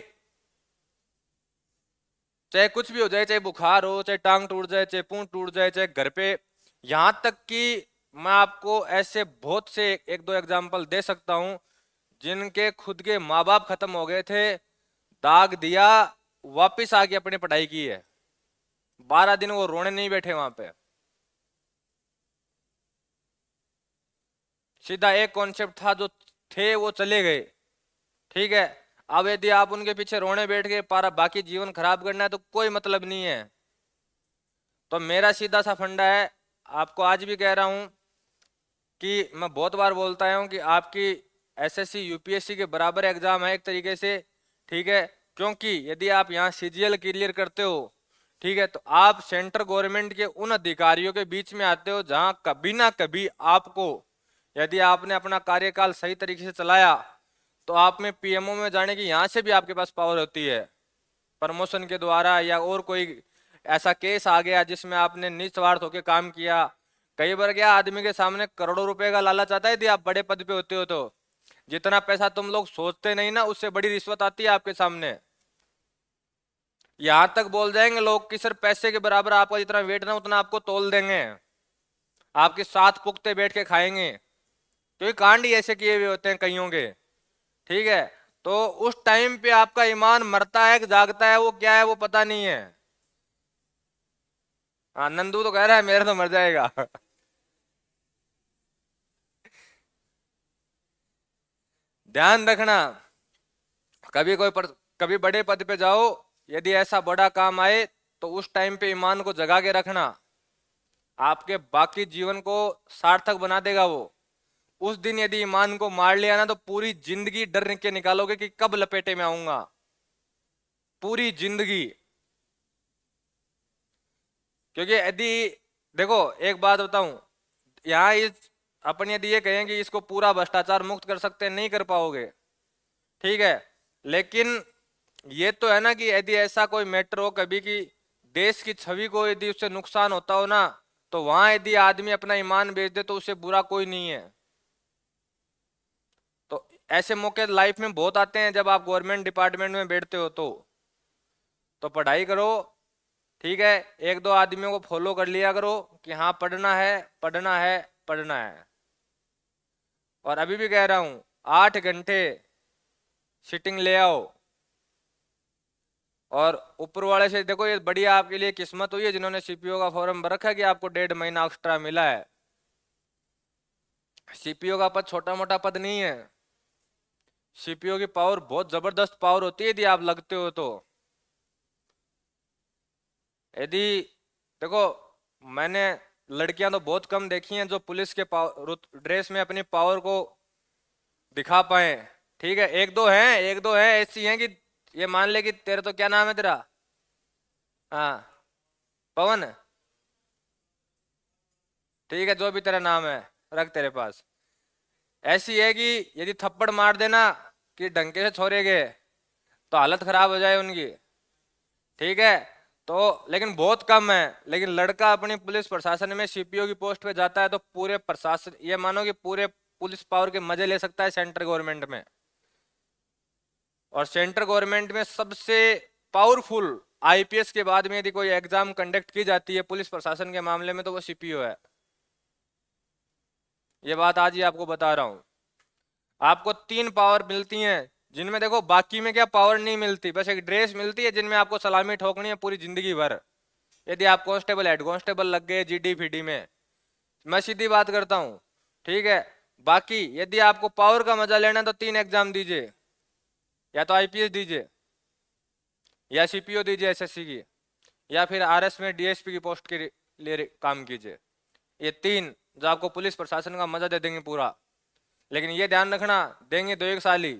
चाहे कुछ भी हो जाए, चाहे बुखार हो, चाहे टांग टूट जाए, चाहे पूंछ टूट जाए, चाहे घर पे, यहां तक कि मैं आपको ऐसे बहुत से 1 2 एग्जाम्पल दे सकता हूं जिनके खुद के माँ बाप खत्म हो गए थे, दाग दिया, वापिस आके अपनी पढ़ाई की है। 12 दिन वो रोने नहीं बैठे वहां पे। सीधा एक कॉन्सेप्ट था, जो थे वो चले गए। ठीक है, अब यदि आप उनके पीछे रोने बैठ गए, पारा बाकी जीवन खराब करना है तो कोई मतलब नहीं है। तो मेरा सीधा सा फंडा है, आपको आज भी कह रहा हूं कि मैं बहुत बार बोलता हूं कि आपकी एसएससी यूपीएससी के बराबर एग्जाम है एक तरीके से। ठीक है, क्योंकि यदि आप यहाँ सीजीएल क्लियर करते हो, ठीक है, तो आप सेंट्रल गवर्नमेंट के उन अधिकारियों के बीच में आते हो जहां कभी ना कभी आपको, यदि आपने अपना कार्यकाल सही तरीके से चलाया, तो आप में पीएमओ में जाने की यहाँ से भी आपके पास पावर होती है, प्रमोशन के द्वारा, या और कोई ऐसा केस आ गया जिसमें आपने निस्वार्थ होकर काम किया। कई बार क्या आदमी के सामने करोड़ों रुपए का लालच आता है, यदि आप बड़े पद पे होते हो तो जितना पैसा तुम लोग सोचते नहीं ना, उससे बड़ी रिश्वत आती है आपके सामने। यहां तक बोल जाएंगे लोग कि सिर्फ पैसे के बराबर आपका जितना वेट ना उतना आपको तोल देंगे, आपके साथ पुख्ते बैठ के खाएंगे, क्योंकि कांड ही ऐसे किए हुए होते हैं कईयों के। ठीक है, तो उस टाइम पे आपका ईमान मरता है कि जागता है, वो क्या है वो पता नहीं है। हाँ, नंदू तो कह रहा है मेरा तो मर जाएगा। ध्यान रखना, कभी बड़े पद पे जाओ, यदि ऐसा बड़ा काम आए तो उस टाइम पे ईमान को जगा के रखना, आपके बाकी जीवन को सार्थक बना देगा वो। उस दिन यदि ईमान को मार लिया ना तो पूरी जिंदगी डर के निकालोगे कि कब लपेटे में आऊंगा, पूरी जिंदगी। क्योंकि यदि, देखो एक बात बताऊं, यहाँ इस अपन यदि ये कहें कि इसको पूरा भ्रष्टाचार मुक्त कर सकते हैं, नहीं कर पाओगे। ठीक है, लेकिन ये तो है ना कि यदि ऐसा कोई मैटर हो कभी कि देश की छवि को यदि उससे नुकसान होता हो ना, तो वहां यदि आदमी अपना ईमान बेच दे तो उससे बुरा कोई नहीं है। तो ऐसे मौके लाइफ में बहुत आते हैं जब आप गवर्नमेंट डिपार्टमेंट में बैठते हो तो पढ़ाई करो। ठीक है, 1 2 आदमियों को फॉलो कर लिया करो कि हाँ पढ़ना है, पढ़ना है, पढ़ना है। और अभी भी कह रहा हूं 8 घंटे सिटिंग ले आओ। और ऊपर वाले से देखो, ये बढ़िया आपके लिए किस्मत हुई है जिन्होंने सीपीओ का फॉर्म भर रखा है कि आपको 1.5 महीना एक्स्ट्रा मिला है। सीपीओ का पद छोटा मोटा पद नहीं है। सीपीओ की पावर बहुत जबरदस्त पावर होती है यदि आप लगते हो तो। यदि देखो, मैंने लड़कियां तो बहुत कम देखी हैं जो पुलिस के ड्रेस में अपनी पावर को दिखा पाए। ठीक है, एक दो हैं ऐसी हैं कि ये मान ले कि तेरे, तो क्या नाम है तेरा? हाँ, पवन। ठीक है, जो भी तेरा नाम है रख तेरे पास। ऐसी है कि यदि थप्पड़ मार देना कि डंके से छोड़े गए तो हालत खराब हो जाए उनकी। ठीक है, तो लेकिन बहुत कम है। लेकिन लड़का अपनी पुलिस प्रशासन में सीपीओ की पोस्ट पे जाता है तो पूरे प्रशासन, ये मानो कि पूरे पुलिस पावर के मजे ले सकता है सेंट्रल गवर्नमेंट में। और सेंट्रल गवर्नमेंट में सबसे पावरफुल आईपीएस के बाद में यदि कोई एग्जाम कंडक्ट की जाती है पुलिस प्रशासन के मामले में तो वो सीपीओ है। ये बात आज ही आपको बता रहा हूं। आपको 3 पावर मिलती हैं जिनमें देखो बाकी में क्या पावर नहीं मिलती, बस एक ड्रेस मिलती है जिनमें आपको सलामी ठोकनी है पूरी जिंदगी भर। यदि आप कांस्टेबल हेड कांस्टेबल लग गए जीडी फीडी में, मैं सीधी बात करता हूं। ठीक है, बाकी यदि आपको पावर का मजा लेना है तो 3 एग्जाम दीजिए, या तो आईपीएस दीजिए, या सीपीओ दीजिए एसएससी की, या फिर आरएस में डीएसपी की पोस्ट के लिए काम कीजिए। ये 3 जो आपको पुलिस प्रशासन का मजा दे देंगे पूरा। लेकिन ये ध्यान रखना, देंगे तो 1 साल ही,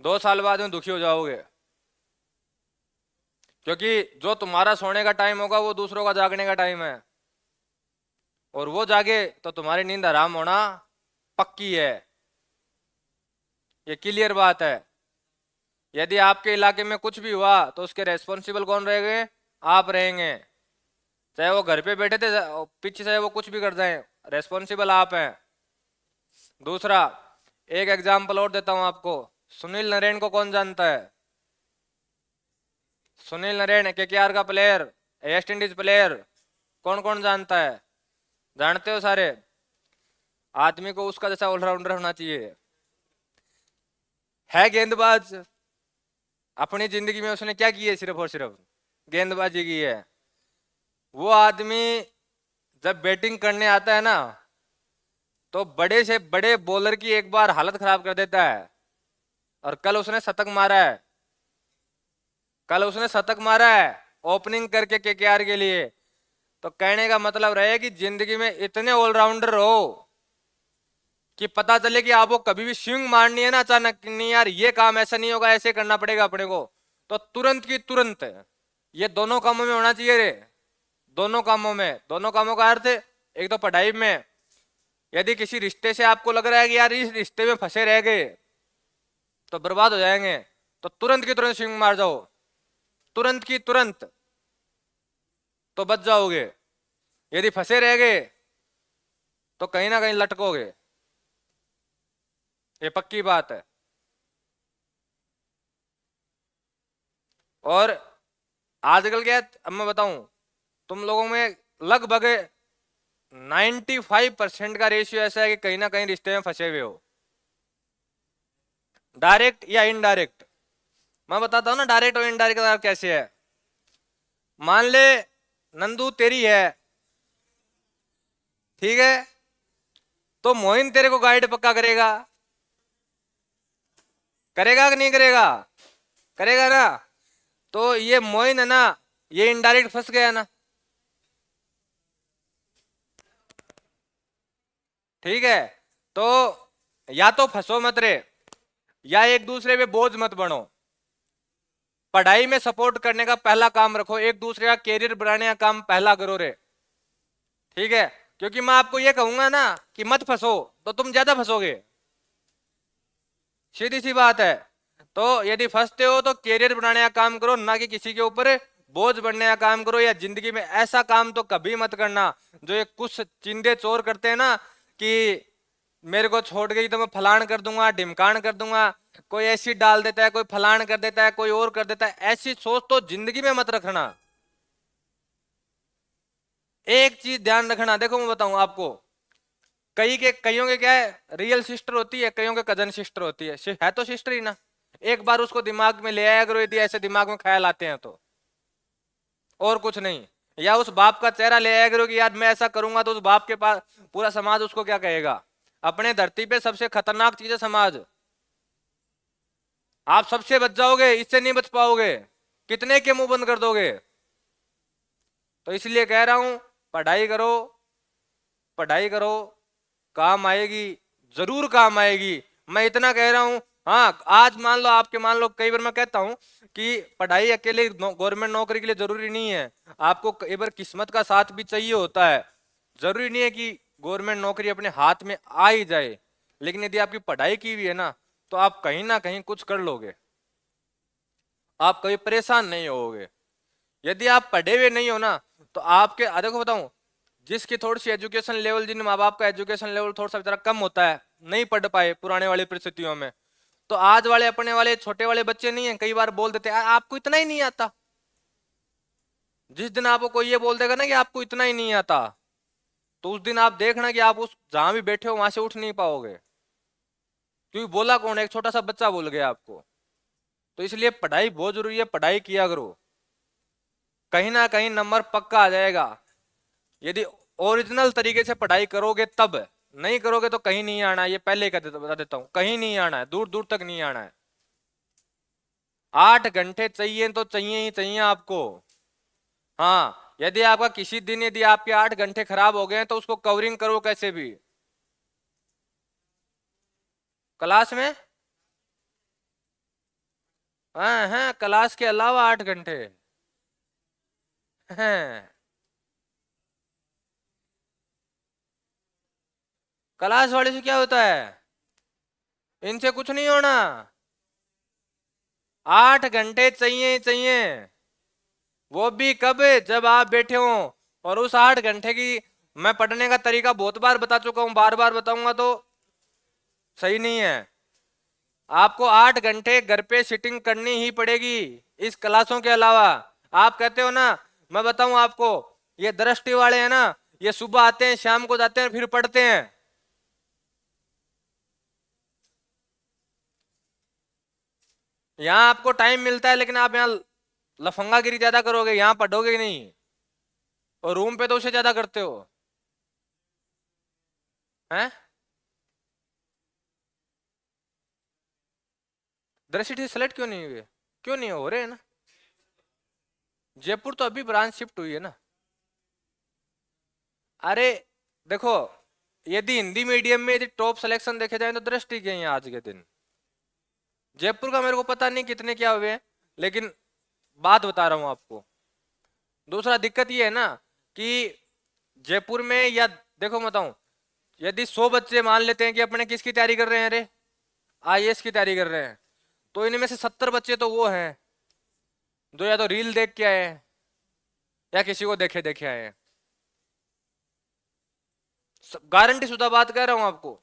2 साल बाद में दुखी हो जाओगे। क्योंकि जो तुम्हारा सोने का टाइम होगा वो दूसरों का जागने का टाइम है, और वो जागे तो तुम्हारी नींद हराम होना पक्की है। ये क्लियर बात है। यदि आपके इलाके में कुछ भी हुआ तो उसके रेस्पॉन्सिबल कौन रहेंगे? आप रहेंगे। चाहे वो घर पे बैठे थे पीछे से वो कुछ भी कर जाए, रेस्पॉन्सिबल आप हैं। दूसरा, एक एग्जाम्पल और देता हूं आपको। सुनील नरेन को कौन जानता है? सुनील नरेन केकेआर का प्लेयर, वेस्ट इंडीज प्लेयर, कौन कौन जानता है? जानते हो सारे। आदमी को उसका जैसा ऑलराउंडर होना चाहिए। है गेंदबाज, अपनी जिंदगी में उसने क्या की है? सिर्फ और सिर्फ गेंदबाजी की है। वो आदमी जब बैटिंग करने आता है ना तो बड़े से बड़े बॉलर की एक बार हालत खराब कर देता है। और कल उसने शतक मारा है, कल उसने शतक मारा है ओपनिंग करके केकेआर के लिए। तो कहने का मतलब रहे कि जिंदगी में इतने ऑलराउंडर हो कि पता चले कि आपको कभी भी स्विंग मारनी है ना अचानक, नहीं यार ये काम ऐसा नहीं होगा, ऐसे करना पड़ेगा अपने को, तो तुरंत की तुरंत। ये दोनों कामों में होना चाहिए रे, दोनों कामों में। दोनों कामों का अर्थ, एक तो पढ़ाई में, यदि किसी रिश्ते से आपको लग रहा है कि यार इस रिश्ते में फंसे रह गए तो बर्बाद हो जाएंगे, तो तुरंत की तुरंत स्विंग मार जाओ, तुरंत की तुरंत, तो बच जाओगे। यदि फंसे रह गए तो कहीं ना कहीं लटकोगे, ये पक्की बात है। और आजकल क्या है, अब मैं बताऊं, तुम लोगों में लगभग 95% का रेशियो ऐसा है कि कहीं ना कहीं रिश्ते में फंसे हुए हो, डायरेक्ट या इनडायरेक्ट। मैं बताता हूं ना डायरेक्ट और इनडायरेक्ट का कैसे है। मान ले नंदू तेरी है, ठीक है, तो मोइन तेरे को गाइड पक्का करेगा, करेगा कि नहीं करेगा? करेगा ना। तो ये मोइन है ना, ये इनडायरेक्ट फंस गया ना। ठीक है, तो या तो फंसो मत रे, या एक दूसरे पे बोझ मत बनो। पढ़ाई में सपोर्ट करने का पहला काम रखो, एक दूसरे का कैरियर बनाने का काम पहला करो रे। ठीक है, क्योंकि मैं आपको ये कहूंगा ना कि मत फंसो तो तुम ज्यादा फंसोगे, सीधी सी बात है। तो यदि फंसते हो तो कैरियर बनाने का काम करो, ना कि किसी के ऊपर बोझ बनने का काम करो। या जिंदगी में ऐसा काम तो कभी मत करना जो ये कुछ चिंदे चोर करते हैं ना, कि मेरे को छोड़ गई तो मैं फलान कर दूंगा, ढिमकान कर दूंगा, कोई एसिड डाल देता है, कोई फलान कर देता है, कोई और कर देता है। ऐसी सोच तो जिंदगी में मत रखना। एक चीज ध्यान रखना, देखो मैं बताऊं आपको, कईयों के क्या है, रियल सिस्टर होती है, कईयों के कजन सिस्टर होती है, है तो सिस्टर ही ना। एक बार उसको दिमाग में ले आया करो, यदि ऐसे दिमाग में ख्याल आते हैं तो, और कुछ नहीं। या उस बाप का चेहरा ले आया करो कि यार मैं ऐसा करूंगा तो उस बाप के पास पूरा समाज उसको क्या कहेगा। अपने धरती पे सबसे खतरनाक चीज है समाज। आप सबसे बच जाओगे, इससे नहीं बच पाओगे, कितने के मुंह बंद कर दोगे। तो इसलिए कह रहा हूं, पढ़ाई करो, पढ़ाई करो, काम आएगी, जरूर काम आएगी। मैं इतना कह रहा हूं। हाँ, आज मान लो आपके, मान लो कई बार मैं कहता हूं कि पढ़ाई अकेले गवर्नमेंट नौकरी के लिए जरूरी नहीं है। आपको कई बार किस्मत का साथ भी चाहिए होता है। जरूरी नहीं है कि गवर्नमेंट नौकरी अपने हाथ में आ ही जाए, लेकिन यदि आपकी पढ़ाई की हुई है ना, तो आप कहीं ना कहीं कुछ कर लोगे, आप कभी परेशान नहीं होगे। यदि आप पढ़े हुए नहीं हो ना, तो आपके देखो बताऊं, जिसकी थोड़ी सी एजुकेशन लेवल, जिन माँ बाप का एजुकेशन लेवल थोड़ा सा जरा कम होता है, नहीं पढ़ पाए पुराने वाली परिस्थितियों में, तो आज वाले अपने वाले छोटे वाले बच्चे नहीं है, कई बार बोल देते हैं आपको इतना ही नहीं आता। जिस दिन आपको कोई ये बोल देगा ना कि आपको इतना ही नहीं आता, तो उस दिन आप देखना कि आप उस जहां भी बैठे हो वहां से उठ नहीं पाओगे। क्योंकि बोला कौन है, एक छोटा सा बच्चा बोल गया आपको। तो इसलिए पढ़ाई बहुत जरूरी है, पढ़ाई किया करो, कहीं ना कहीं नंबर पक्का आ जाएगा। यदि ओरिजिनल तरीके से पढ़ाई करोगे तब, नहीं करोगे तो कहीं नहीं आना है। ये पहले ही बता देता हूं, कहीं नहीं आना है, दूर दूर तक नहीं आना है। 8 घंटे चाहिए तो चाहिए ही चाहिए आपको। हाँ, यदि आपका किसी दिन यदि आपके 8 घंटे खराब हो गए हैं तो उसको कवरिंग करो कैसे भी, क्लास में। हाँ हाँ, क्लास के अलावा 8 घंटे हैं। क्लास वाले से क्या होता है, इनसे कुछ नहीं होना। 8 घंटे चाहिए ही चाहिए, वो भी कब, जब आप बैठे हो। और उस 8 घंटे की मैं पढ़ने का तरीका बहुत बार बता चुका हूं, बार बार बताऊंगा तो सही नहीं है। आपको 8 घंटे घर पे सिटिंग करनी ही पड़ेगी, इस क्लासों के अलावा। आप कहते हो ना, मैं बताऊं आपको, ये दृष्टि वाले हैं ना, ये सुबह आते हैं, शाम को जाते हैं, फिर पढ़ते हैं। यहाँ आपको टाइम मिलता है, लेकिन आप यहाँ लफंगागिरी ज्यादा करोगे, यहाँ पढ़ोगे नहीं, और रूम पे तो उसे ज्यादा करते हो। हैं, दृष्टि सेलेक्ट क्यों नहीं हुए, क्यों नहीं हो रहे हैं ना। जयपुर तो अभी ब्रांच शिफ्ट हुई है ना। अरे देखो, यदि हिंदी मीडियम में यदि टॉप सिलेक्शन देखे जाए तो दृष्टि के ही हैं आज के दिन। जयपुर का मेरे को पता नहीं कितने क्या हुए हैं, लेकिन बात बता रहा हूं आपको। दूसरा दिक्कत ये है ना कि जयपुर में, या देखो मैं बताऊं, यदि 100 बच्चे मान लेते हैं कि अपने किसकी तैयारी कर रहे हैं, अरे आईएएस की तैयारी कर रहे हैं, तो इनमें से 70 बच्चे तो वो हैं जो या तो रील देख के आए हैं या किसी को देखे देखे आए हैं। गारंटी शुदा बात कह रहा हूं आपको,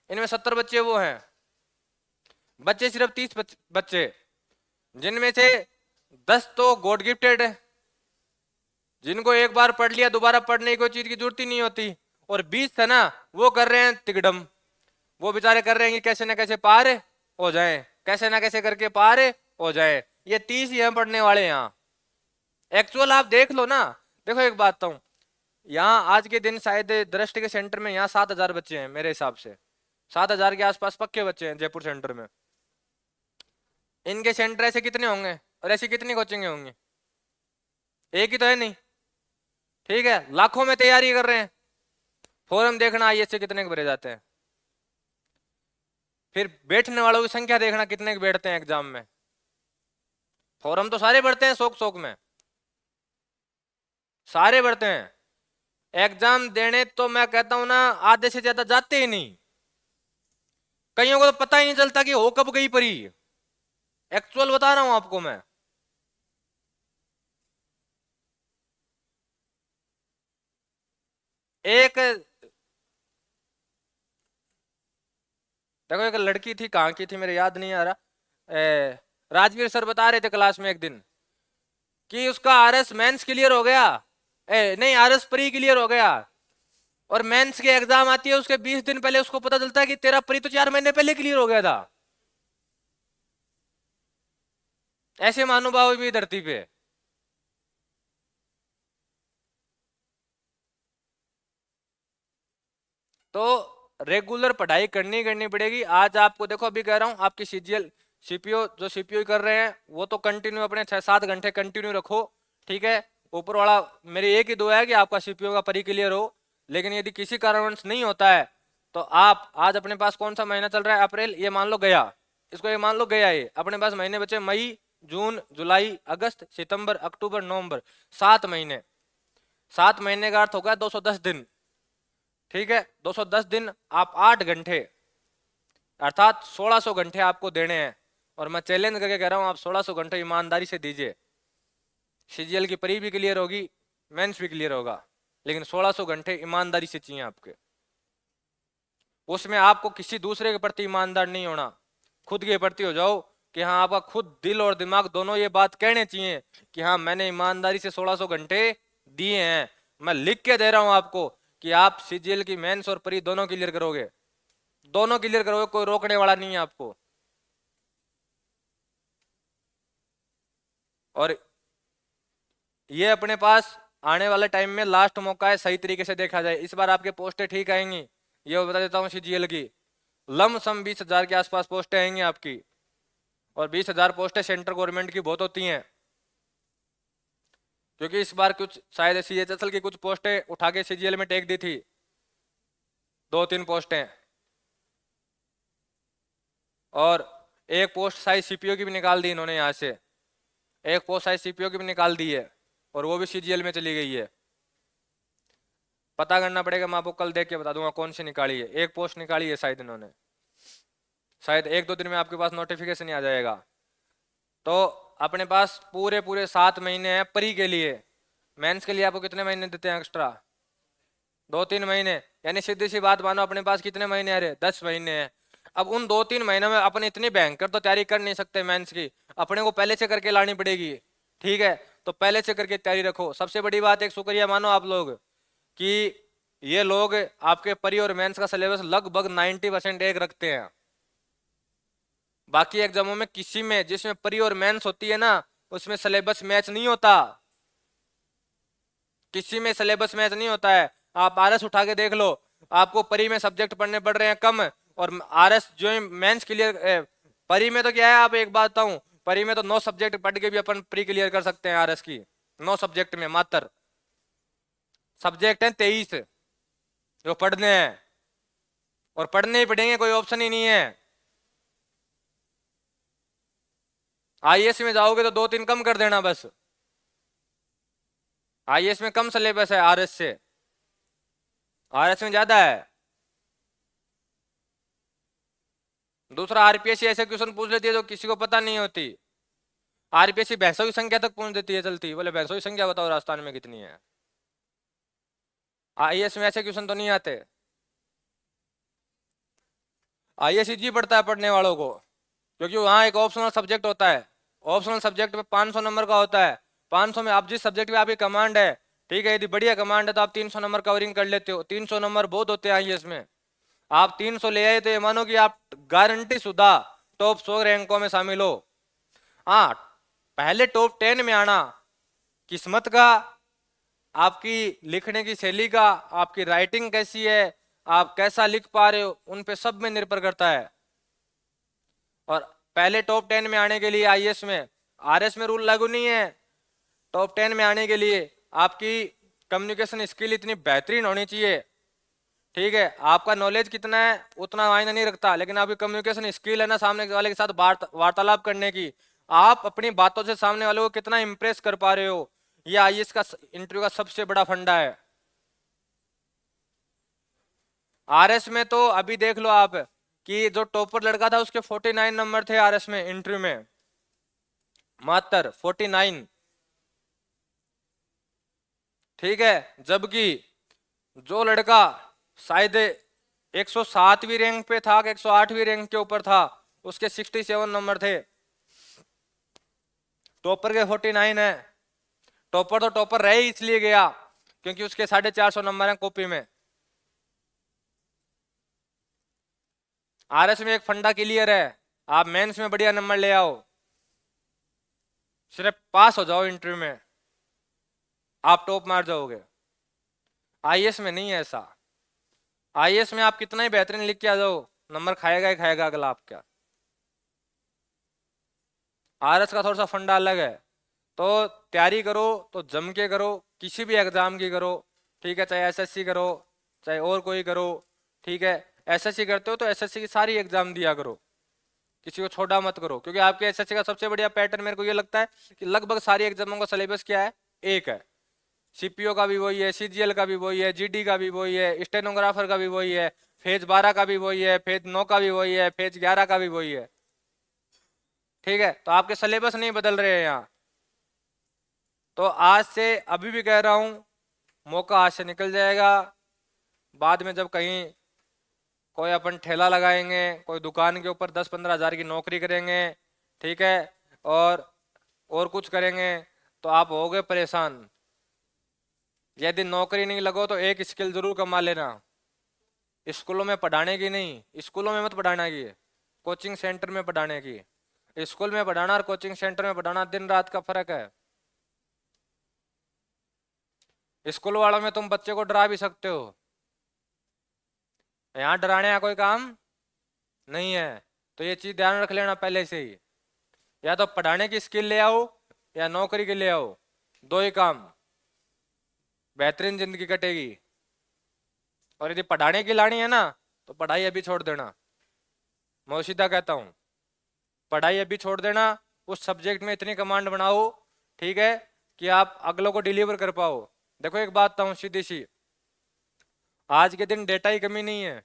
इनमें 70 बच्चे वो हैं। बच्चे सिर्फ 30 बच्चे, जिनमें से 10 तो गॉड गिफ्टेड है, जिनको एक बार पढ़ लिया दोबारा पढ़ने की कोई चीज की जरूरत ही नहीं होती। और 20 है ना, वो कर रहे हैं तिगड़म, वो बेचारे कर रहे हैं कि कैसे ना कैसे पार हो जाए, कैसे ना कैसे करके पार हो जाए। ये 30 ही हैं पढ़ने वाले यहाँ। एक्चुअल आप देख लो ना। देखो एक बात बताऊं, यहाँ आज के दिन शायद दृष्टि के सेंटर में यहाँ 7,000 बच्चे हैं मेरे हिसाब से, 7,000 के आसपास पक्के बच्चे हैं जयपुर सेंटर में। इनके सेंटर ऐसे कितने होंगे और ऐसी कितनी कोचिंग होंगी, एक ही तो है नहीं। ठीक है, लाखों में तैयारी कर रहे हैं। फॉर्म देखना आईएएस से कितने के भरे जाते हैं, फिर बैठने वालों की संख्या देखना कितने के बैठते हैं एग्जाम में। फॉर्म तो सारे भरते हैं, शौक शौक में सारे भरते हैं। एग्जाम देने तो मैं कहता हूं ना, आधे से ज्यादा जाते ही नहीं। कईयों को तो पता ही नहीं चलता कि हो कब गई परी। एक्चुअल बता रहा हूं आपको मैं। एक देखो, एक लड़की थी, कहाँ की थी मेरे याद नहीं आ रहा, राजवीर सर बता रहे थे क्लास में एक दिन कि उसका आरएस मेंस क्लियर हो गया, नहीं आरएस प्री क्लियर हो गया। और मेंस की एग्जाम आती है उसके 20 दिन पहले उसको पता चलता है कि तेरा प्री तो 4 महीने पहले क्लियर हो गया था। ऐसे महानुभाव भी धरती पे। तो रेगुलर पढ़ाई करनी करनी पड़ेगी। आज आपको देखो अभी कह रहा हूं आपकी सीजीएल सीपीओ जो सीपीओ कर रहे हैं वो तो कंटिन्यू अपने 6-7 घंटे कंटिन्यू रखो। ठीक है, ऊपर वाला मेरी एक ही दुआ है कि आपका सीपीओ का परी क्लियर हो। लेकिन यदि किसी कारणवश नहीं होता है तो आप आज अपने पास कौन सा महीना चल रहा है, अप्रैल, ये मान लो गया, इसको ये मान लो गया, ये अपने पास महीने बचे मई, जून, जुलाई, अगस्त, सितंबर, अक्टूबर, नवंबर, 7 महीने। 7 महीने का अर्थ होगा 210 दिन। ठीक है, 210 दिन आप 8 घंटे अर्थात 1600 घंटे आपको देने हैं। और मैं चैलेंज करके कह रहा हूं आप 1600 घंटे ईमानदारी से दीजिए। सीजीएल की परी भी क्लियर होगी, मेंस भी क्लियर होगा, लेकिन 1600 घंटे ईमानदारी से चाहिए आपके। उसमें आपको किसी दूसरे के प्रति ईमानदार नहीं होना, खुद के प्रति हो जाओ कि हाँ आपका खुद दिल और दिमाग दोनों ये बात कहने चाहिए कि हाँ मैंने ईमानदारी से 1600 घंटे दिए हैं। मैं लिख के दे रहा हूं आपको कि आप सीजीएल की मेंस और प्री दोनों क्लियर करोगे, दोनों क्लियर करोगे, कोई रोकने वाला नहीं है आपको। और ये अपने पास आने वाले टाइम में लास्ट मौका है, सही तरीके से देखा जाए। इस बार आपके पोस्टें ठीक आएंगी, ये बता देता हूँ सीजीएल की। लमसम 20,000 के आसपास पोस्टें आएंगी आपकी। और 20,000 पोस्टें सेंट्रल गवर्नमेंट की बहुत होती हैं, क्योंकि इस बार कुछ शायद सीएचएसएल की कुछ पोस्टें उठा के सीजीएल में टेक दी थी, 2-3 पोस्टें। और एक पोस्ट शायद सीपीओ की भी निकाल दी इन्होंने यहाँ से, एक पोस्ट शायद सीपीओ की भी निकाल दी है, और वो भी सीजीएल में चली गई है। पता करना पड़ेगा, मैं आपको कल देख के बता दूंगा कौन सी निकाली है। एक पोस्ट निकाली है शायद इन्होंने, शायद 1-2 दिन में आपके पास नोटिफिकेशन आ जाएगा। तो अपने पास पूरे पूरे 7 महीने हैं प्री के लिए। मेंस के लिए आपको कितने महीने देते हैं एक्स्ट्रा? 2-3 महीने। यानी सीधी सी बात मानो अपने पास कितने महीने आ रहे, 10 महीने हैं। अब उन 2-3 महीनों में अपने इतनी भयंकर तो तैयारी कर नहीं सकते मेंस की, अपने को पहले से करके लानी पड़ेगी। ठीक है, तो पहले से करके तैयारी रखो। सबसे बड़ी बात एक शुक्रिया मानो आप लोग कि ये लोग आपके प्री और मेंस का सिलेबस लगभग 90% एक रखते हैं। बाकी एग्जामों में किसी में जिसमें प्री और मेंस होती है ना, उसमें सिलेबस मैच नहीं होता, किसी में सिलेबस मैच नहीं होता है। आप आरएस उठा के देख लो, आपको परी में सब्जेक्ट पढ़ने पड़ रहे हैं कम, और आरएस जो मेंस क्लियर, परी में तो क्या है, आप एक बात बताऊं, परी में तो 9 सब्जेक्ट पढ़ के भी अपन प्री क्लियर कर सकते हैं आरएस की। 9 सब्जेक्ट में मात्र सब्जेक्ट हैं 23 जो पढ़ने हैं, और पढ़ने ही पढ़ेंगे, कोई ऑप्शन ही नहीं है। आईएएस में जाओगे तो 2-3 कम कर देना बस। आईएएस में कम सिलेबस है आरएस से, आरएस में ज्यादा है। दूसरा आरपीएससी ऐसे क्वेश्चन पूछ लेती है जो किसी को पता नहीं होती। आरपीएससी भैंसों की संख्या तक पहुंच देती है, चलती बोले भैंसों की संख्या बताओ राजस्थान में कितनी है। आईएएस में ऐसे क्वेश्चन तो नहीं आते। आईएएस इजी पड़ता है पढ़ने वालों को, क्योंकि वहाँ एक ऑप्शनल सब्जेक्ट होता है। ऑप्शनल सब्जेक्ट में 500 नंबर का होता है। 500 में आप जिस सब्जेक्ट में आपकी कमांड है, ठीक है, यदि बढ़िया कमांड है तो आप 300 नंबर कवरिंग कर लेते हो। 300 नंबर बहुत होते हैं आईएएस में। आप 300 ले आए तो ये मानो कि आप गारंटी शुदा टॉप 100 रैंकों में शामिल हो। हाँ, पहले टॉप 10 में आना किस्मत का, आपकी लिखने की शैली का, आपकी राइटिंग कैसी है, आप कैसा लिख पा रहे हो, उन पे सब में निर्भर करता है। और पहले टॉप 10 में आने के लिए आईएएस में, आरएस में रूल लागू नहीं है। टॉप 10 में आने के लिए आपकी कम्युनिकेशन स्किल इतनी बेहतरीन होनी चाहिए। ठीक है, आपका नॉलेज कितना है उतना मायने नहीं रखता, लेकिन आपकी कम्युनिकेशन स्किल है ना सामने वाले के साथ वार्तालाप करने की, आप अपनी बातों से सामने वाले को कितना इंप्रेस कर पा रहे हो, ये आईएएस का इंटरव्यू का सबसे बड़ा फंडा है। आरएस में तो अभी देख लो आप कि जो टॉपर लड़का था उसके 49 नंबर थे आरएस में इंटरव्यू में, मात्र 49। ठीक है, जबकि जो लड़का शायद 107वीं रैंक पे था कि 108वीं रैंक के ऊपर था, उसके 67 नंबर थे। टॉपर के 49 है। टॉपर तो टॉपर रहे इसलिए गया क्योंकि उसके 450 नंबर हैं कॉपी में। आरएस में एक फंडा क्लियर है, आप मेंस में बढ़िया नंबर ले आओ, सिर्फ पास हो जाओ इंटरव्यू में, आप टॉप मार जाओगे। आईएएस में नहीं है ऐसा। आईएएस में आप कितना ही बेहतरीन लिख के आ जाओ, नंबर खाएगा ही खाएगा अगला आपका। आरएस का थोड़ा सा फंडा अलग है। तो तैयारी करो तो जम के करो, किसी भी एग्जाम की करो, ठीक है, चाहे एसएससी करो चाहे और कोई करो, ठीक है। एसएससी करते हो तो एसएससी की सारी एग्जाम दिया करो, किसी को छोटा मत करो, क्योंकि आपके एसएससी का सबसे बढ़िया पैटर्न मेरे को ये लगता है कि लगभग सारी एग्जामों का सिलेबस क्या है, एक है। सीपीओ का भी वही है, सीजीएल का भी वही है, जीडी का भी वही है, स्टेनोग्राफर का भी वही है, फेज 12 का भी वही है, फेज 9 का भी वही है, फेज 11 का भी वही है, ठीक है। तो आपके सिलेबस नहीं बदल रहे हैं यहाँ। तो आज से अभी भी कह रहा हूं, मौका आज से निकल जाएगा, बाद में जब कहीं कोई अपन ठेला लगाएंगे, कोई दुकान के ऊपर 10-15 हजार की नौकरी करेंगे, ठीक है, और कुछ करेंगे, तो आप होगे परेशान। यदि नौकरी नहीं लगो तो एक स्किल जरूर कमा लेना, स्कूलों में पढ़ाने की नहीं, स्कूलों में मत पढ़ाना की, कोचिंग सेंटर में पढ़ाने की। स्कूल में पढ़ाना और कोचिंग सेंटर में पढ़ाना दिन रात का फर्क है। स्कूल वालों में तुम बच्चे को डरा भी सकते हो, यहाँ डराने का कोई काम नहीं है। तो ये चीज ध्यान रख लेना पहले से ही, या तो पढ़ाने की स्किल ले आओ या नौकरी के ले आओ, दो ही काम, बेहतरीन जिंदगी कटेगी। और यदि पढ़ाने की लानी है ना तो पढ़ाई अभी छोड़ देना, मैं सीधा कहता हूँ, पढ़ाई अभी छोड़ देना, उस सब्जेक्ट में इतनी कमांड बनाओ, ठीक है, कि आप अगलों को डिलीवर कर पाओ। देखो एक बात बताऊं सीधी सी, आज के दिन डेटा की कमी नहीं है,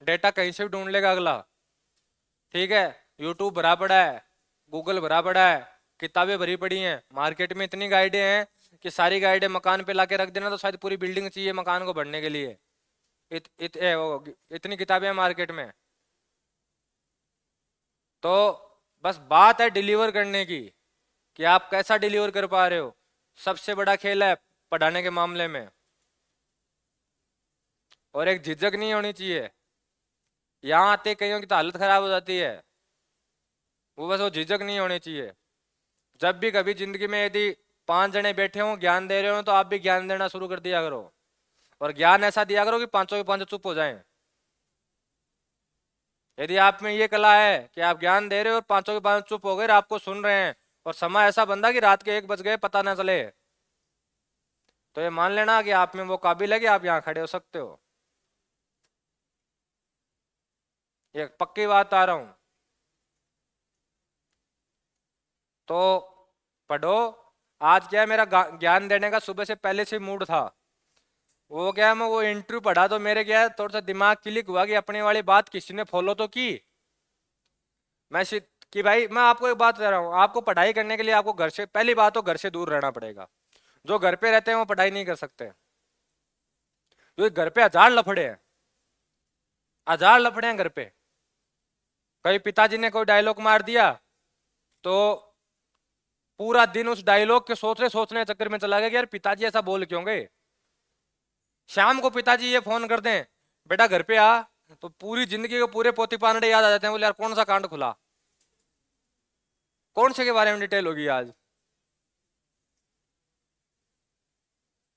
डेटा कहीं से भी ढूंढ लेगा अगला, ठीक है। यूट्यूब भरा पड़ा है, गूगल भरा पड़ा है, किताबें भरी पड़ी हैं, मार्केट में इतनी गाइडें हैं कि सारी गाइडें मकान पे लाके रख देना तो शायद पूरी बिल्डिंग चाहिए मकान को भरने के लिए, इतनी किताबें हैं मार्केट में। तो बस बात है डिलीवर करने की, कि आप कैसा डिलीवर कर पा रहे हो, सबसे बड़ा खेल है पढ़ाने के मामले में। और एक झिझक नहीं होनी चाहिए, यहाँ आते कईयों की तो हालत खराब हो जाती है, वो बस वो झिझक नहीं होनी चाहिए। जब भी कभी जिंदगी में यदि 5 जने बैठे हों ज्ञान दे रहे हो तो आप भी ज्ञान देना शुरू कर दिया करो, और ज्ञान ऐसा दिया करो कि पांचों के पांचों चुप हो जाएं। यदि आप में ये कला है कि आप ज्ञान दे रहे हो और पांचों के पांचों चुप हो गए, आपको सुन रहे हैं, और समय ऐसा बंदा कि रात के 1 बज गए पता ना चले, तो ये मान लेना कि आप में वो काबिल है कि आप यहाँ खड़े हो सकते हो। ये पक्की बात आ रहा हूं। तो पढ़ो। आज क्या है, मेरा ज्ञान देने का सुबह से पहले से मूड था, वो क्या है, मैं वो इंटरव्यू पढ़ा तो मेरे क्या है थोड़ा सा दिमाग क्लिक हुआ कि अपनी वाली बात किसी ने फॉलो तो की। मैं कि भाई मैं आपको एक बात कह रहा हूँ, आपको पढ़ाई करने के लिए आपको घर से, पहली बात तो घर से दूर रहना पड़ेगा। जो घर पे रहते हैं वो पढ़ाई नहीं कर सकते, क्योंकि घर पे हजार लफड़े हैं, हजार लफड़े हैं घर पे। कभी पिताजी ने कोई डायलॉग मार दिया तो पूरा दिन उस डायलॉग के सोचने सोचने चक्कर में चला गया कि यार पिताजी ऐसा बोल क्यों गए। शाम को पिताजी ये फोन कर दें, बेटा घर पे आ, तो पूरी जिंदगी के पूरे पोती पानडे याद आ जाते हैं, बोले यार कौन सा कांड खुला, कौन से के बारे में डिटेल होगी आज।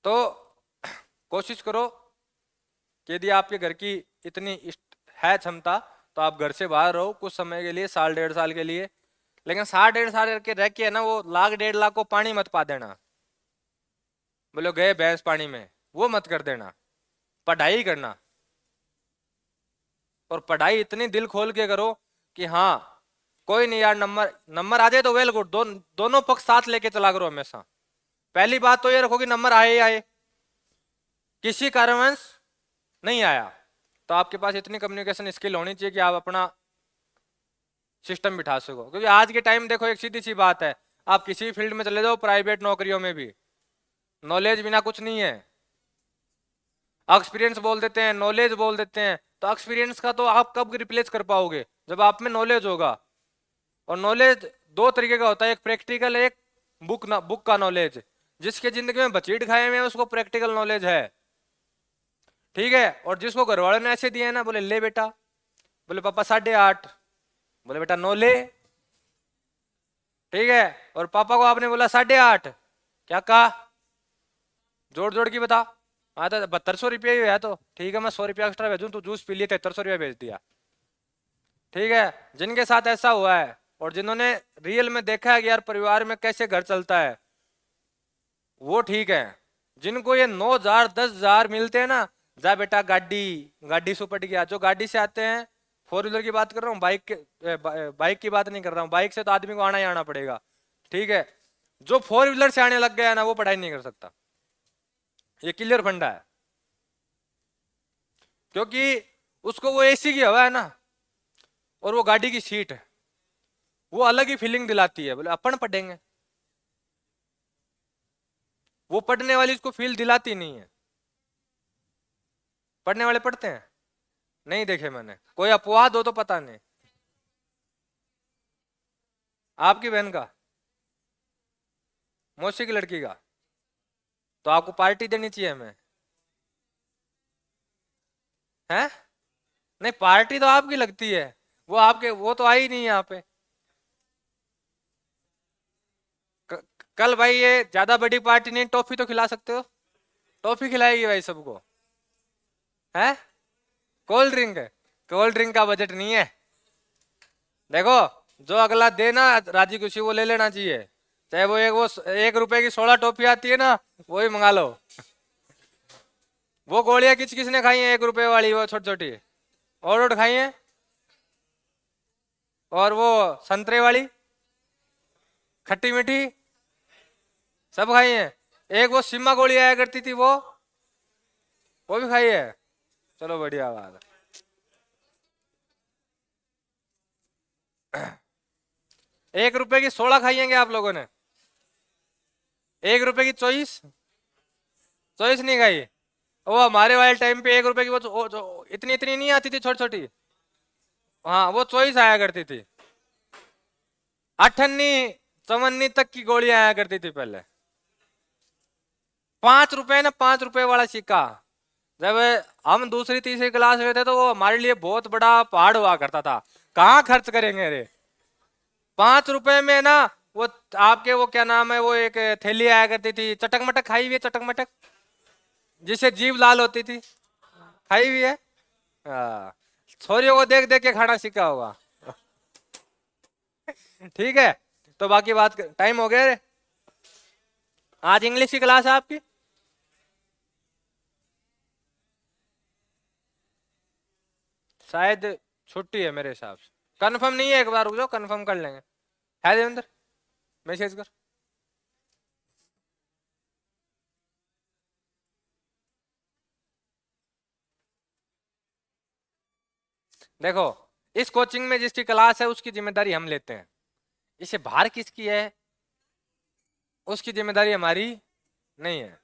तो कोशिश करो कि यदि आपके घर की इतनी है क्षमता तो आप घर से बाहर रहो कुछ समय के लिए, 1.5 साल के लिए, लेकिन 1.5 साल के रह के ना वो 1,00,000-1.5 लाख को पानी मत पा देना, बोलो गए भैंस पानी में, वो मत कर देना। पढ़ाई करना, और पढ़ाई इतनी दिल खोल के करो कि हाँ कोई नहीं यार, नंबर नंबर आ जाए तो वेल गुड, दोनों पक्ष साथ लेके चला करो हमेशा। पहली बात तो ये रखो कि नंबर आए ही आए, किसी कारणवश नहीं आया तो आपके पास इतनी कम्युनिकेशन स्किल होनी चाहिए कि आप अपना सिस्टम बिठा सको। क्योंकि आज के टाइम देखो एक सीधी सी बात है, आप किसी फील्ड में चले जाओ, प्राइवेट नौकरियों में भी नॉलेज बिना कुछ नहीं है। एक्सपीरियंस बोल देते हैं, नॉलेज बोल देते हैं, तो एक्सपीरियंस का तो आप कब रिप्लेस कर पाओगे जब आप में नॉलेज होगा। और नॉलेज 2 तरीके का होता है, एक प्रैक्टिकल, एक बुक का नॉलेज। जिसके जिंदगी में बचीट खाए में उसको प्रैक्टिकल नॉलेज है, ठीक है। और जिसको घर वालों ने ऐसे दिए ना, बोले ले बेटा बोले पापा 8.5। बोले बेटा 9 ले। ठीक है, और पापा को आपने बोला 8.5, क्या कहा? जोड़ जोड़ की बता। हाँ तो 7200 रुपये ही है, तो ठीक है मैं 100 रुपया एक्स्ट्रा भेजूं, तू जूस पी लिए 7300 रुपया भेज दिया। ठीक है, जिनके साथ ऐसा हुआ है और जिन्होंने रियल में देखा है कि यार परिवार में कैसे घर चलता है, वो ठीक है। जिनको ये 9,000 10,000 मिलते हैं ना, जा बेटा गाड़ी, गाड़ी सुपट गया। जो गाड़ी से आते हैं, 4 व्हीलर की बात कर रहा हूँ, बाइक की बात नहीं कर रहा हूँ। बाइक से तो आदमी को आना ही आना पड़ेगा। ठीक है, जो 4 व्हीलर से आने लग गया है ना, वो पढ़ाई नहीं कर सकता। ये क्लियर फंडा है, क्योंकि उसको वो एसी की हवा है ना, और वो गाड़ी की सीट है, वो अलग ही फीलिंग दिलाती है। बोले अपन पढ़ेंगे, वो पढ़ने वाली उसको फील दिलाती नहीं है। पढ़ने वाले पढ़ते हैं, नहीं देखे मैंने, कोई अपवाद हो तो पता नहीं। आपकी बहन का, मौसी की लड़की का, तो आपको पार्टी देनी चाहिए हमें। हैं? नहीं, पार्टी तो आपकी लगती है, वो तो आई नहीं यहाँ पे। क, कल भाई ये ज्यादा बड़ी पार्टी नहीं, टॉफी तो खिला सकते हो। टॉफी खिलाएगी भाई सबको। है? कोल्ड ड्रिंक है? कोल्ड ड्रिंक का बजट नहीं है। देखो, जो अगला दे ना राजी खुशी, वो ले लेना चाहिए। चाहे वो 1 रुपए की 16 टॉफी आती है ना, वो ही मंगा लो। वो गोलियां किस किसने खाई है 1 रुपए वाली, वो छोटी छोटी और खाई है। और वो संतरे वाली खट्टी मीठी सब खाई है। एक वो सिम्मा गोली आया करती थी, वो भी खाई है। चलो बढ़िया बात 1 रुपए की 16 खाइएंगे आप लोगों ने? 1 रुपए की चॉइस, चॉइस नहीं खाई? वो हमारे वाले टाइम पे 1 रुपए की वो जो इतनी इतनी नहीं आती थी, छोटी छोटी। हाँ, वो चॉइस आया करती थी। 8 अन्नी 54 तक की गोलियां आया करती थी पहले। 5 रुपए ना, 5 रुपए वाला सिक्का। जब हम दूसरी तीसरी क्लास में थे, तो वो हमारे लिए बहुत बड़ा पहाड़ हुआ करता था। कहाँ खर्च करेंगे रे? 5 रुपए में ना, वो आपके वो क्या नाम है, वो एक थैली आया करती थी, चटक मटक खाई हुई है? चटक मटक, जिससे जीभ लाल होती थी, खाई हुई है? हाँ, छोरियों को देख देख के खाना सीखा होगा। ठीक है, तो बाकी बात टाइम हो गया रे। आज इंग्लिश की क्लास है आपकी? शायद छुट्टी है मेरे हिसाब से, कंफर्म नहीं है, एक बार रुक जाओ, कंफर्म कर लेंगे। है देवेंद्र, मैसेज कर। देखो, इस कोचिंग में जिसकी क्लास है उसकी जिम्मेदारी हम लेते हैं, इसे बाहर किसकी है उसकी जिम्मेदारी हमारी नहीं है।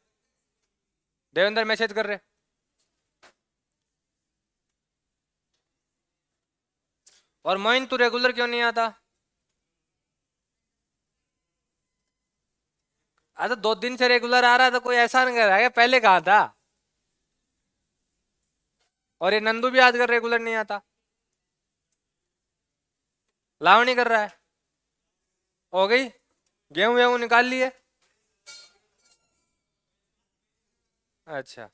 देवेंद्र मैसेज कर रहे। और मोइन तू रेगुलर क्यों नहीं आता? अरे 2 दिन से रेगुलर आ रहा था, कोई ऐसा नहीं कर रहा है, पहले कहा था। और ये नंदू भी आजकल रेगुलर नहीं आता, लावणी कर रहा है। हो गई, गेहूं वेहूं निकाल लिए? अच्छा।